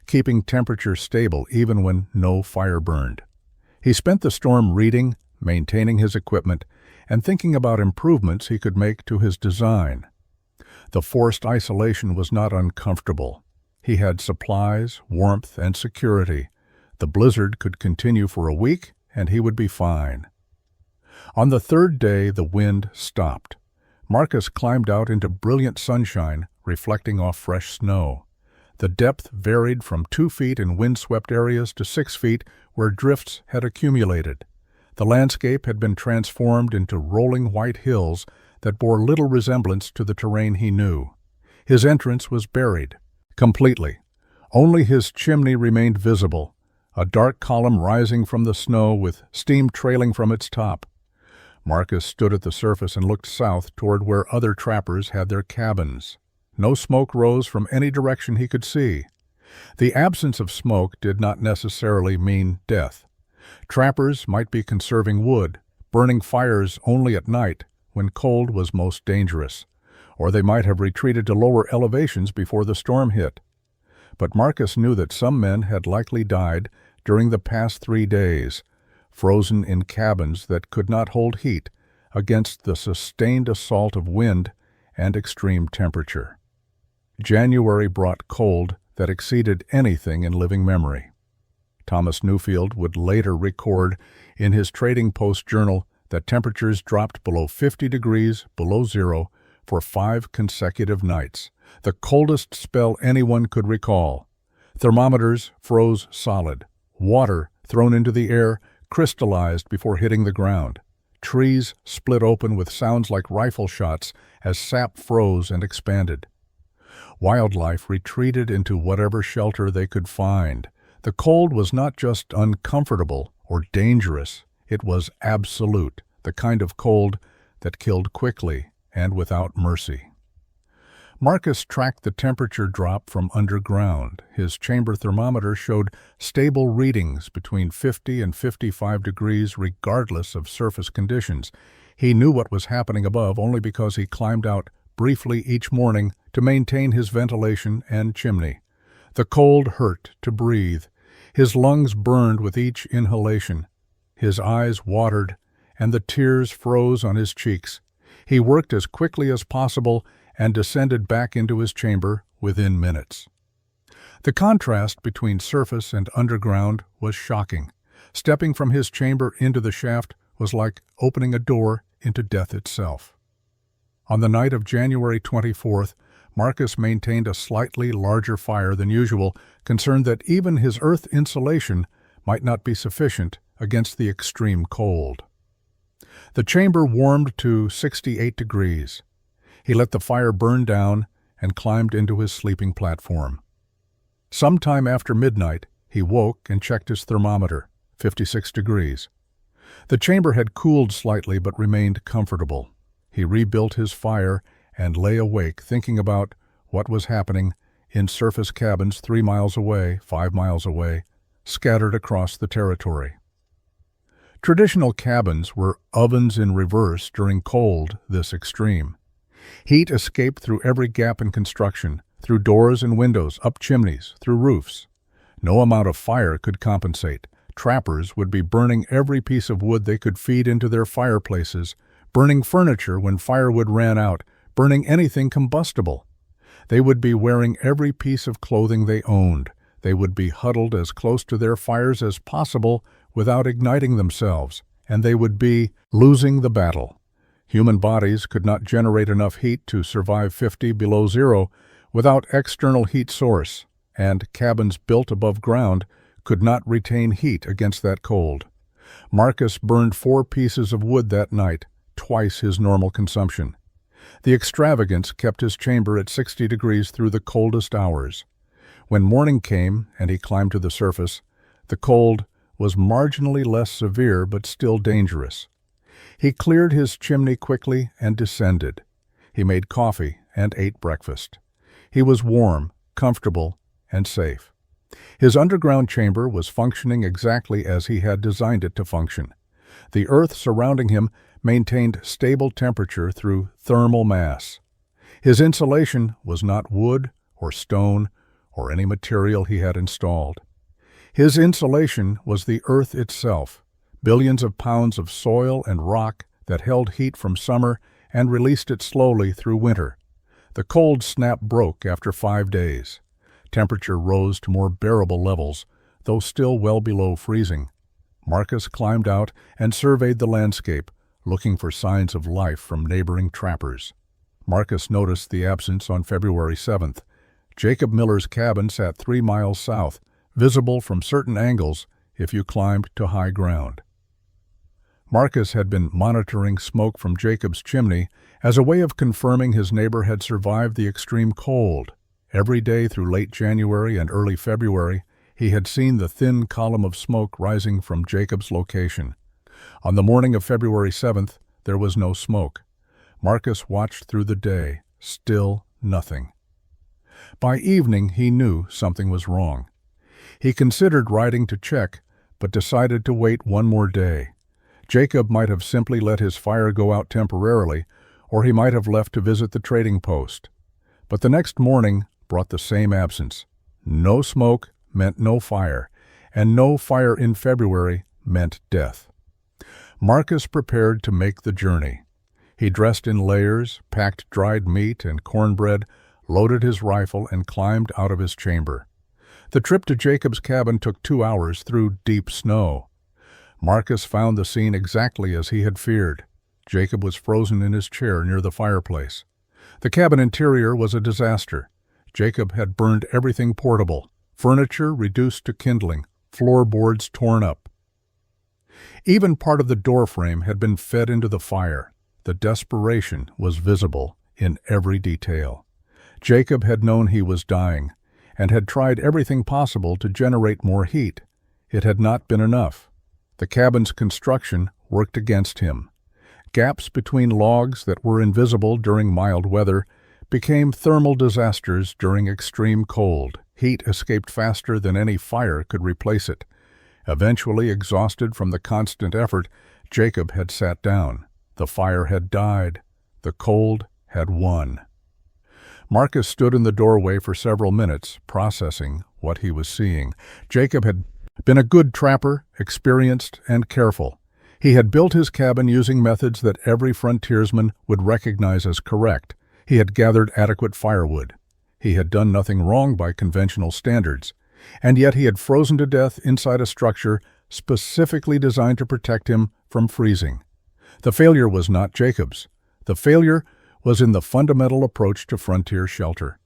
keeping temperature stable even when no fire burned. He spent the storm reading, maintaining his equipment, and thinking about improvements he could make to his design. The forced isolation was not uncomfortable. He had supplies, warmth, and security. The blizzard could continue for a week, and he would be fine. On the 3rd day, the wind stopped. Marcus climbed out into brilliant sunshine, reflecting off fresh snow. The depth varied from 2 feet in windswept areas to 6 feet where drifts had accumulated. The landscape had been transformed into rolling white hills that bore little resemblance to the terrain he knew. His entrance was buried, completely. Only his chimney remained visible, a dark column rising from the snow with steam trailing from its top. Marcus stood at the surface and looked south toward where other trappers had their cabins. No smoke rose from any direction he could see. The absence of smoke did not necessarily mean death. Trappers might be conserving wood, burning fires only at night when cold was most dangerous, or they might have retreated to lower elevations before the storm hit. But Marcus knew that some men had likely died during the past 3 days, frozen in cabins that could not hold heat against the sustained assault of wind and extreme temperature. January brought cold that exceeded anything in living memory. Thomas Newfield would later record in his Trading Post journal that temperatures dropped below 50 degrees below 0 for 5 consecutive nights, the coldest spell anyone could recall. Thermometers froze solid. Water thrown into the air crystallized before hitting the ground. Trees split open with sounds like rifle shots as sap froze and expanded. Wildlife retreated into whatever shelter they could find. The cold was not just uncomfortable or dangerous, it was absolute, the kind of cold that killed quickly and without mercy. Marcus tracked the temperature drop from underground. His chamber thermometer showed stable readings between 50 and 55 degrees regardless of surface conditions. He knew what was happening above only because he climbed out briefly each morning to maintain his ventilation and chimney. The cold hurt to breathe. His lungs burned with each inhalation. His eyes watered, and the tears froze on his cheeks. He worked as quickly as possible and descended back into his chamber within minutes. The contrast between surface and underground was shocking. Stepping from his chamber into the shaft was like opening a door into death itself. On the night of January 24th, Marcus maintained a slightly larger fire than usual, concerned that even his earth insulation might not be sufficient against the extreme cold. The chamber warmed to 68 degrees. He let the fire burn down and climbed into his sleeping platform. Sometime after midnight, he woke and checked his thermometer, 56 degrees. The chamber had cooled slightly but remained comfortable. He rebuilt his fire and lay awake thinking about what was happening in surface cabins 3 miles away, 5 miles away, scattered across the territory. Traditional cabins were ovens in reverse during cold this extreme. Heat escaped through every gap in construction, through doors and windows, up chimneys, through roofs. No amount of fire could compensate. Trappers would be burning every piece of wood they could feed into their fireplaces, burning furniture when firewood ran out, burning anything combustible. They would be wearing every piece of clothing they owned. They would be huddled as close to their fires as possible without igniting themselves, and they would be losing the battle. Human bodies could not generate enough heat to survive 50 below zero without external heat source, and cabins built above ground could not retain heat against that cold. Marcus burned 4 pieces of wood that night, twice his normal consumption. The extravagance kept his chamber at 60 degrees through the coldest hours. When morning came and he climbed to the surface, the cold was marginally less severe but still dangerous. He cleared his chimney quickly and descended. He made coffee and ate breakfast. He was warm, comfortable, and safe. His underground chamber was functioning exactly as he had designed it to function. The earth surrounding him maintained stable temperature through thermal mass. His insulation was not wood or stone or any material he had installed. His insulation was the earth itself, billions of pounds of soil and rock that held heat from summer and released it slowly through winter. The cold snap broke after 5 days. Temperature rose to more bearable levels, though still well below freezing. Marcus climbed out and surveyed the landscape, looking for signs of life from neighboring trappers. Marcus noticed the absence on February 7th. Jacob Miller's cabin sat 3 miles south, visible from certain angles if you climbed to high ground. Marcus had been monitoring smoke from Jacob's chimney as a way of confirming his neighbor had survived the extreme cold. Every day through late January and early February, he had seen the thin column of smoke rising from Jacob's location. On the morning of February 7th, there was no smoke. Marcus watched through the day, still nothing. By evening, he knew something was wrong. He considered riding to check, but decided to wait one more day. Jacob might have simply let his fire go out temporarily, or he might have left to visit the trading post. But the next morning brought the same absence. No smoke meant no fire, and no fire in February meant death. Marcus prepared to make the journey. He dressed in layers, packed dried meat and cornbread, loaded his rifle, and climbed out of his chamber. The trip to Jacob's cabin took 2 hours through deep snow. Marcus found the scene exactly as he had feared. Jacob was frozen in his chair near the fireplace. The cabin interior was a disaster. Jacob had burned everything portable, furniture reduced to kindling, floorboards torn up. Even part of the doorframe had been fed into the fire. The desperation was visible in every detail. Jacob had known he was dying, and had tried everything possible to generate more heat. It had not been enough. The cabin's construction worked against him. Gaps between logs that were invisible during mild weather became thermal disasters during extreme cold. Heat escaped faster than any fire could replace it. Eventually, exhausted from the constant effort, Jacob had sat down. The fire had died. The cold had won. Marcus stood in the doorway for several minutes, processing what he was seeing. Jacob had been a good trapper, experienced and careful. He had built his cabin using methods that every frontiersman would recognize as correct. He had gathered adequate firewood. He had done nothing wrong by conventional standards, and yet he had frozen to death inside a structure specifically designed to protect him from freezing. The failure was not Jacob's. The failure was in the fundamental approach to frontier shelter.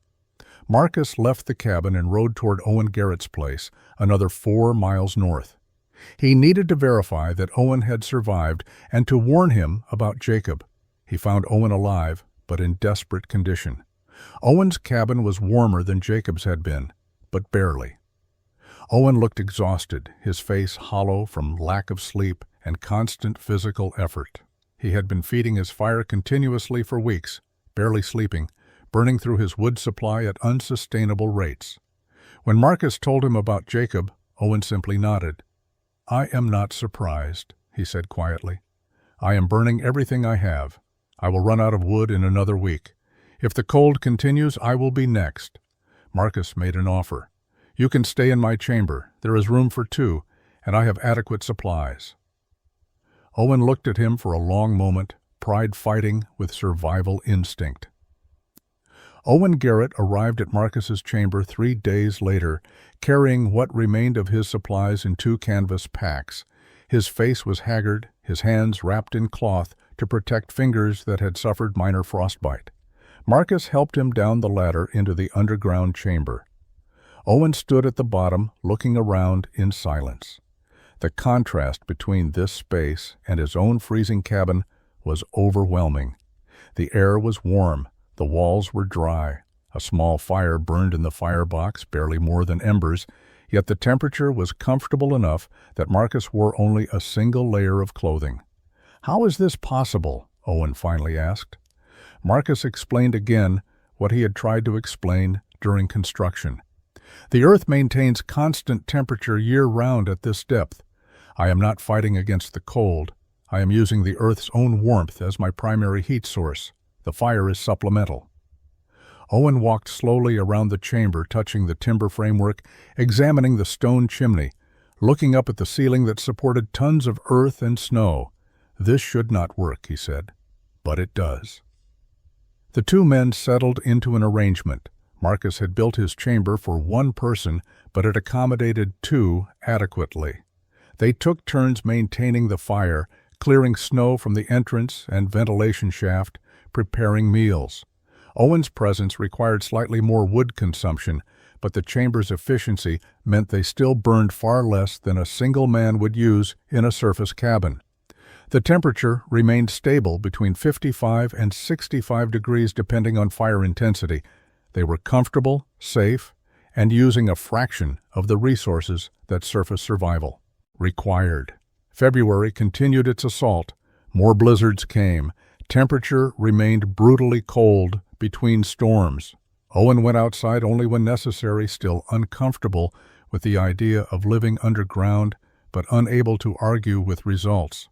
Marcus left the cabin and rode toward Owen Garrett's place, another 4 miles north. He needed to verify that Owen had survived and to warn him about Jacob. He found Owen alive, but in desperate condition. Owen's cabin was warmer than Jacob's had been, but barely. Owen looked exhausted, his face hollow from lack of sleep and constant physical effort. He had been feeding his fire continuously for weeks, barely sleeping, burning through his wood supply at unsustainable rates. When Marcus told him about Jacob, Owen simply nodded. "I am not surprised," he said quietly. "I am burning everything I have. I will run out of wood in another week. If the cold continues, I will be next." Marcus made an offer. "You can stay in my chamber. There is room for 2, and I have adequate supplies." Owen looked at him for a long moment, pride fighting with survival instinct. Owen Garrett arrived at Marcus's chamber 3 days later, carrying what remained of his supplies in 2 canvas packs. His face was haggard, his hands wrapped in cloth to protect fingers that had suffered minor frostbite. Marcus helped him down the ladder into the underground chamber. Owen stood at the bottom, looking around in silence. The contrast between this space and his own freezing cabin was overwhelming. The air was warm, the walls were dry. A small fire burned in the firebox, barely more than embers, yet the temperature was comfortable enough that Marcus wore only a single layer of clothing. "How is this possible?" Owen finally asked. Marcus explained again what he had tried to explain during construction. "The Earth maintains constant temperature year-round at this depth. I am not fighting against the cold. I am using the Earth's own warmth as my primary heat source. The fire is supplemental." Owen walked slowly around the chamber, touching the timber framework, examining the stone chimney, looking up at the ceiling that supported tons of earth and snow. "This should not work," he said, "but it does." The 2 men settled into an arrangement. Marcus had built his chamber for 1 person, but it accommodated 2 adequately. They took turns maintaining the fire, clearing snow from the entrance and ventilation shaft, preparing meals. Owen's presence required slightly more wood consumption, but the chamber's efficiency meant they still burned far less than a single man would use in a surface cabin. The temperature remained stable between 55 and 65 degrees depending on fire intensity. They were comfortable, safe, and using a fraction of the resources that surface survival required. February continued its assault. More blizzards came. Temperature remained brutally cold between storms. Owen went outside only when necessary, still uncomfortable with the idea of living underground, but unable to argue with results.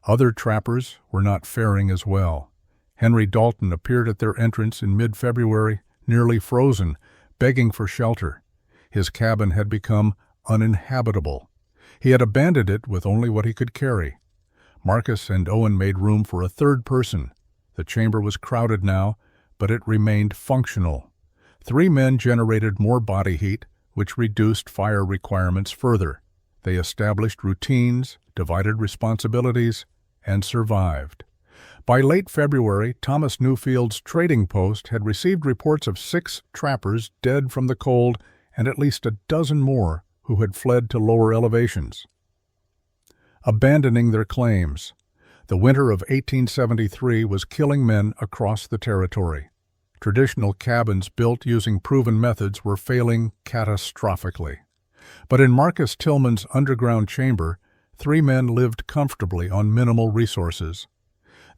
Other trappers were not faring as well. Henry Dalton appeared at their entrance in mid-February, nearly frozen, begging for shelter. His cabin had become uninhabitable. He had abandoned it with only what he could carry. Marcus and Owen made room for a 3rd person. The chamber was crowded now, but it remained functional. 3 men generated more body heat, which reduced fire requirements further. They established routines, divided responsibilities, and survived. By late February, Thomas Newfield's trading post had received reports of 6 trappers dead from the cold and at least a dozen more who had fled to lower elevations, abandoning their claims. The winter of 1873 was killing men across the territory. Traditional cabins built using proven methods were failing catastrophically. But in Marcus Tillman's underground chamber, 3 men lived comfortably on minimal resources.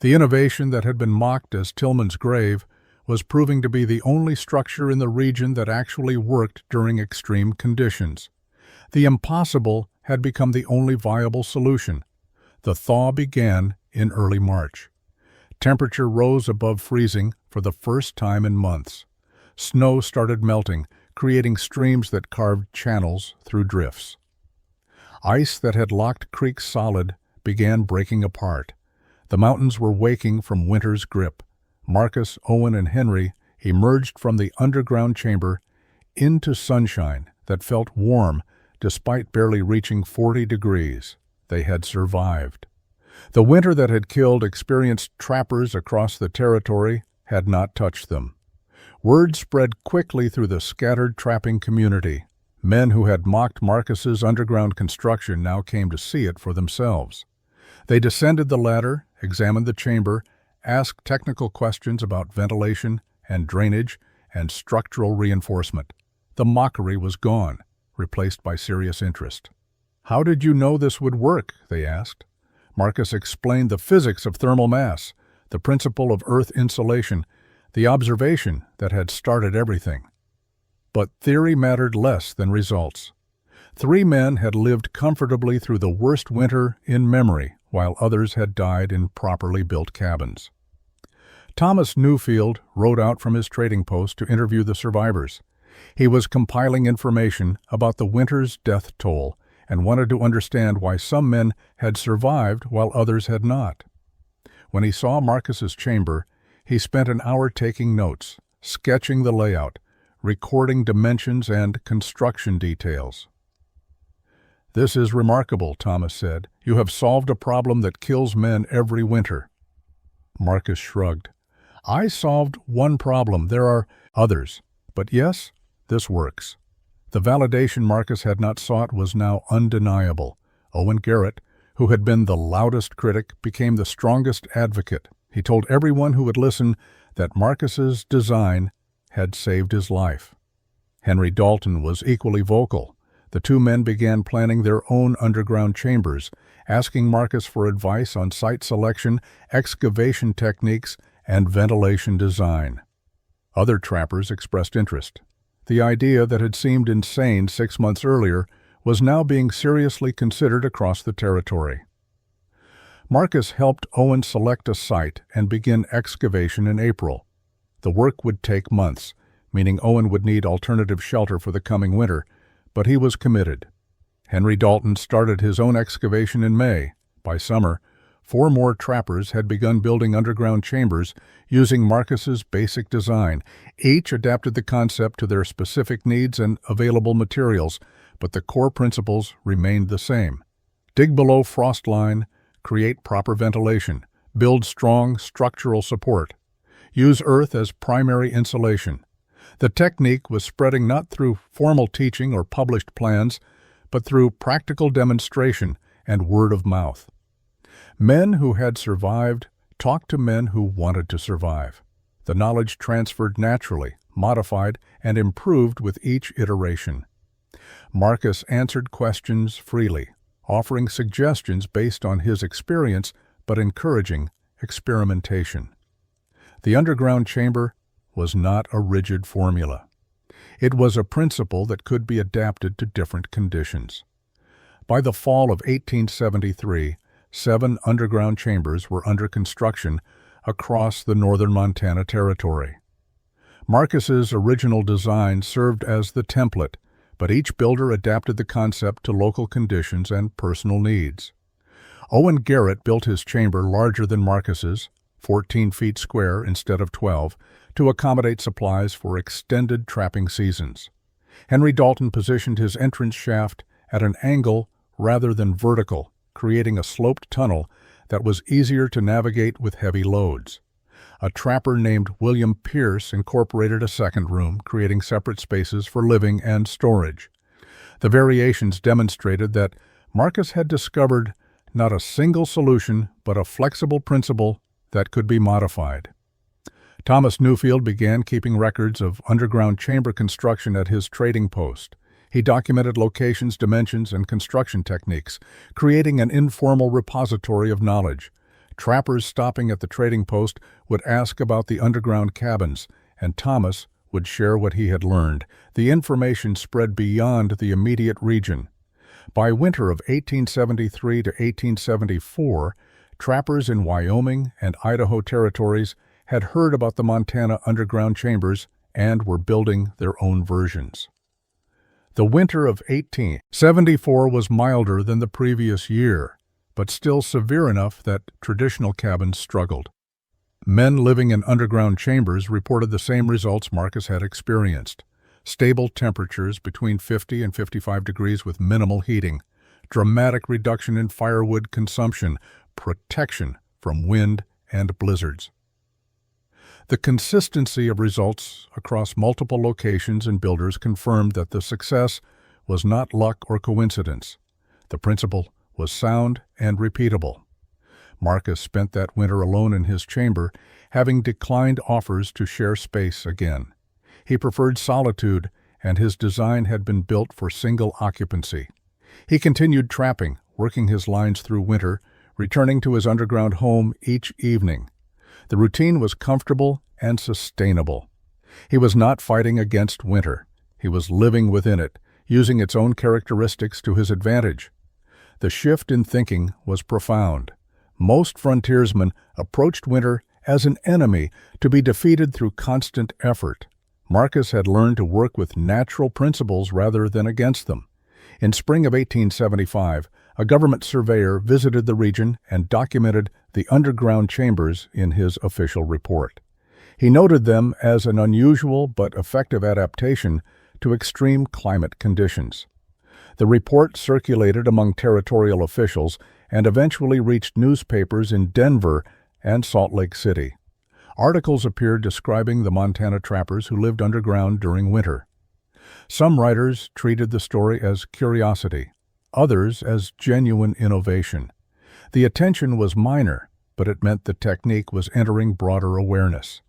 The innovation that had been mocked as Tillman's grave was proving to be the only structure in the region that actually worked during extreme conditions. The impossible had become the only viable solution. The thaw began in early March. Temperature rose above freezing for the first time in months. Snow started melting, creating streams that carved channels through drifts. Ice that had locked creeks solid began breaking apart. The mountains were waking from winter's grip. Marcus, Owen, and Henry emerged from the underground chamber into sunshine that felt warm despite barely reaching 40 degrees. They had survived. The winter that had killed experienced trappers across the territory had not touched them. Word spread quickly through the scattered trapping community. Men who had mocked Marcus's underground construction now came to see it for themselves. They descended the ladder, examined the chamber, asked technical questions about ventilation and drainage and structural reinforcement. The mockery was gone, replaced by serious interest. "How did you know this would work?" they asked. Marcus explained the physics of thermal mass, the principle of Earth insulation, the observation that had started everything. But theory mattered less than results. 3 men had lived comfortably through the worst winter in memory, while others had died in properly built cabins. Thomas Newfield rode out from his trading post to interview the survivors. He was compiling information about the winter's death toll and wanted to understand why some men had survived while others had not. When he saw Marcus's chamber, he spent an hour taking notes, sketching the layout, recording dimensions and construction details. "This is remarkable," Thomas said. "You have solved a problem that kills men every winter." Marcus shrugged. "I solved one problem. There are others. But yes, this works." The validation Marcus had not sought was now undeniable. Owen Garrett, who had been the loudest critic, became the strongest advocate. He told everyone who would listen that Marcus's design had saved his life. Henry Dalton was equally vocal. The 2 men began planning their own underground chambers, asking Marcus for advice on site selection, excavation techniques, and ventilation design. Other trappers expressed interest. The idea that had seemed insane 6 months earlier was now being seriously considered across the territory. Marcus helped Owen select a site and begin excavation in April. The work would take months, meaning Owen would need alternative shelter for the coming winter, but he was committed. Henry Dalton started his own excavation in May. By summer, 4 more trappers had begun building underground chambers using Marcus's basic design. Each adapted the concept to their specific needs and available materials, but the core principles remained the same. Dig below frost line, create proper ventilation, build strong structural support. Use earth as primary insulation. The technique was spreading not through formal teaching or published plans, but through practical demonstration and word of mouth. Men who had survived talked to men who wanted to survive. The knowledge transferred naturally, modified, and improved with each iteration. Marcus answered questions freely, offering suggestions based on his experience, but encouraging experimentation. The underground chamber was not a rigid formula. It was a principle that could be adapted to different conditions. By the fall of 1873, 7 underground chambers were under construction across the northern Montana Territory. Marcus's original design served as the template, but each builder adapted the concept to local conditions and personal needs. Owen Garrett built his chamber larger than Marcus's, 14 feet square instead of 12, to accommodate supplies for extended trapping seasons. Henry Dalton positioned his entrance shaft at an angle rather than vertical, creating a sloped tunnel that was easier to navigate with heavy loads. A trapper named William Pierce incorporated a second room, creating separate spaces for living and storage. The variations demonstrated that Marcus had discovered not a single solution, but a flexible principle that could be modified. Thomas Newfield began keeping records of underground chamber construction at his trading post. He documented locations, dimensions, and construction techniques, creating an informal repository of knowledge. Trappers stopping at the trading post would ask about the underground cabins, and Thomas would share what he had learned. The information spread beyond the immediate region. By winter of 1873 to 1874, trappers in Wyoming and Idaho territories had heard about the Montana underground chambers and were building their own versions. The winter of 1874 was milder than the previous year, but still severe enough that traditional cabins struggled. Men living in underground chambers reported the same results Marcus had experienced: stable temperatures between 50 and 55 degrees with minimal heating, dramatic reduction in firewood consumption, protection from wind and blizzards. The consistency of results across multiple locations and builders confirmed that the success was not luck or coincidence. The principle was sound and repeatable. Marcus spent that winter alone in his chamber, having declined offers to share space again. He preferred solitude, and his design had been built for single occupancy. He continued trapping, working his lines through winter, returning to his underground home each evening. The routine was comfortable and sustainable. He was not fighting against winter. He was living within it, using its own characteristics to his advantage. The shift in thinking was profound. Most frontiersmen approached winter as an enemy to be defeated through constant effort. Marcus had learned to work with natural principles rather than against them. In spring of 1875, a government surveyor visited the region and documented the underground chambers in his official report. He noted them as an unusual but effective adaptation to extreme climate conditions. The report circulated among territorial officials and eventually reached newspapers in Denver and Salt Lake City. Articles appeared describing the Montana trappers who lived underground during winter. Some writers treated the story as curiosity, others as genuine innovation. The attention was minor, but it meant the technique was entering broader awareness.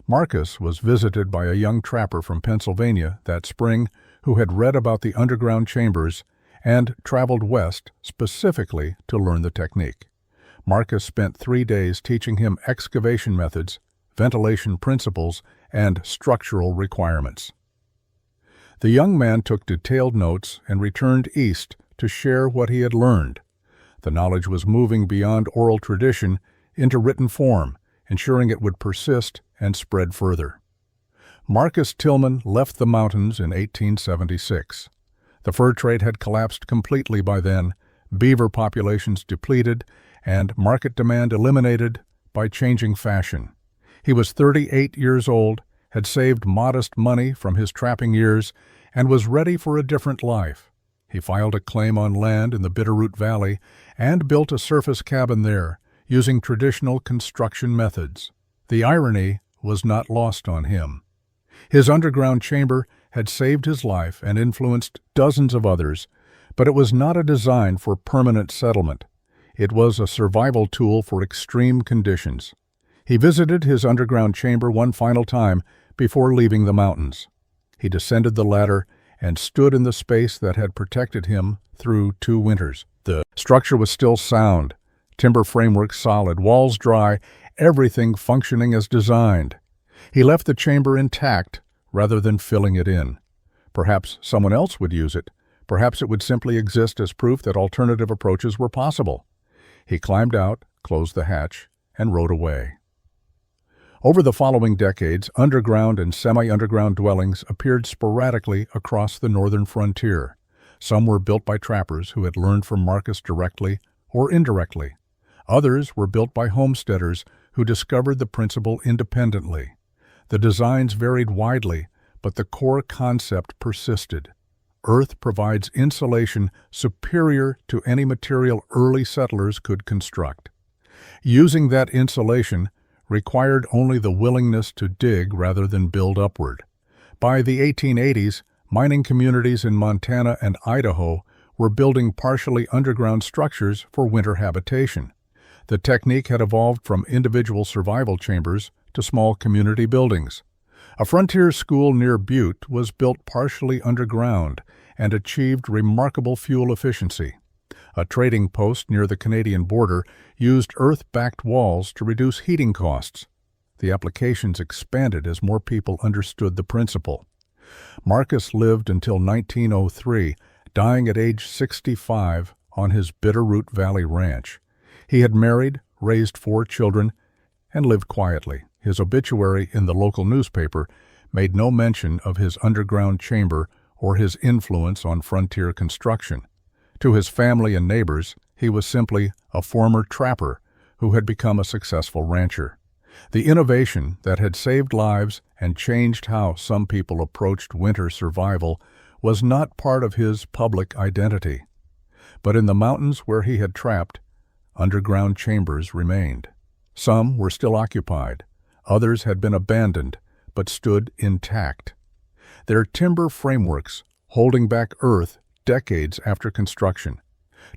Marcus was visited by a young trapper from Pennsylvania that spring who had read about the underground chambers and traveled west specifically to learn the technique. Marcus spent 3 days teaching him excavation methods, ventilation principles, and structural requirements. The young man took detailed notes and returned east to share what he had learned. The knowledge was moving beyond oral tradition into written form, ensuring it would persist and spread further. Marcus Tillman left the mountains in 1876. The fur trade had collapsed completely by then, beaver populations depleted, and market demand eliminated by changing fashion. He was 38 years old, had saved modest money from his trapping years, and was ready for a different life. He filed a claim on land in the Bitterroot Valley and built a surface cabin there, using traditional construction methods. The irony was not lost on him. His underground chamber had saved his life and influenced dozens of others, but it was not a design for permanent settlement. It was a survival tool for extreme conditions. He visited his underground chamber one final time before leaving the mountains. He descended the ladder and stood in the space that had protected him through 2 winters. The structure was still sound, timber framework solid, walls dry, everything functioning as designed. He left the chamber intact rather than filling it in. Perhaps someone else would use it. Perhaps it would simply exist as proof that alternative approaches were possible. He climbed out, closed the hatch, and rode away. Over the following decades, underground and semi-underground dwellings appeared sporadically across the northern frontier. Some were built by trappers who had learned from Marcus directly or indirectly. Others were built by homesteaders who discovered the principle independently. The designs varied widely, but the core concept persisted. Earth provides insulation superior to any material early settlers could construct. Using that insulation required only the willingness to dig rather than build upward. By the 1880s, mining communities in Montana and Idaho were building partially underground structures for winter habitation. The technique had evolved from individual survival chambers to small community buildings. A frontier school near Butte was built partially underground and achieved remarkable fuel efficiency. A trading post near the Canadian border used earth-backed walls to reduce heating costs. The applications expanded as more people understood the principle. Marcus lived until 1903, dying at age 65 on his Bitterroot Valley ranch. He had married, raised 4 children, and lived quietly. His obituary in the local newspaper made no mention of his underground chamber or his influence on frontier construction. To his family and neighbors, he was simply a former trapper who had become a successful rancher. The innovation that had saved lives and changed how some people approached winter survival was not part of his public identity. But in the mountains where he had trapped, underground chambers remained. Some were still occupied, Others had been abandoned, but stood intact. Their timber frameworks holding back earth decades after construction.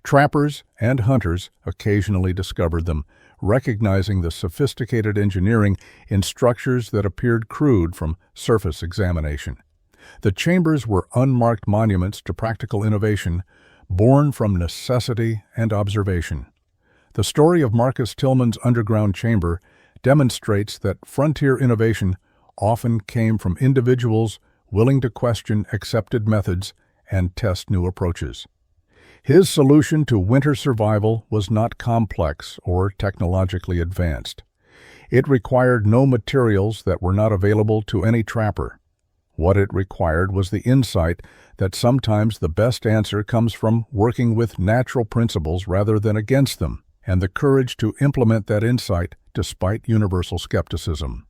Trappers and hunters occasionally discovered them, recognizing the sophisticated engineering in structures that appeared crude from surface examination. The chambers were unmarked monuments to practical innovation, born from necessity and observation. The story of Marcus Tillman's underground chamber demonstrates that frontier innovation often came from individuals willing to question accepted methods and test new approaches. His solution to winter survival was not complex or technologically advanced. It required no materials that were not available to any trapper. What it required was the insight that sometimes the best answer comes from working with natural principles rather than against them, and the courage to implement that insight despite universal skepticism.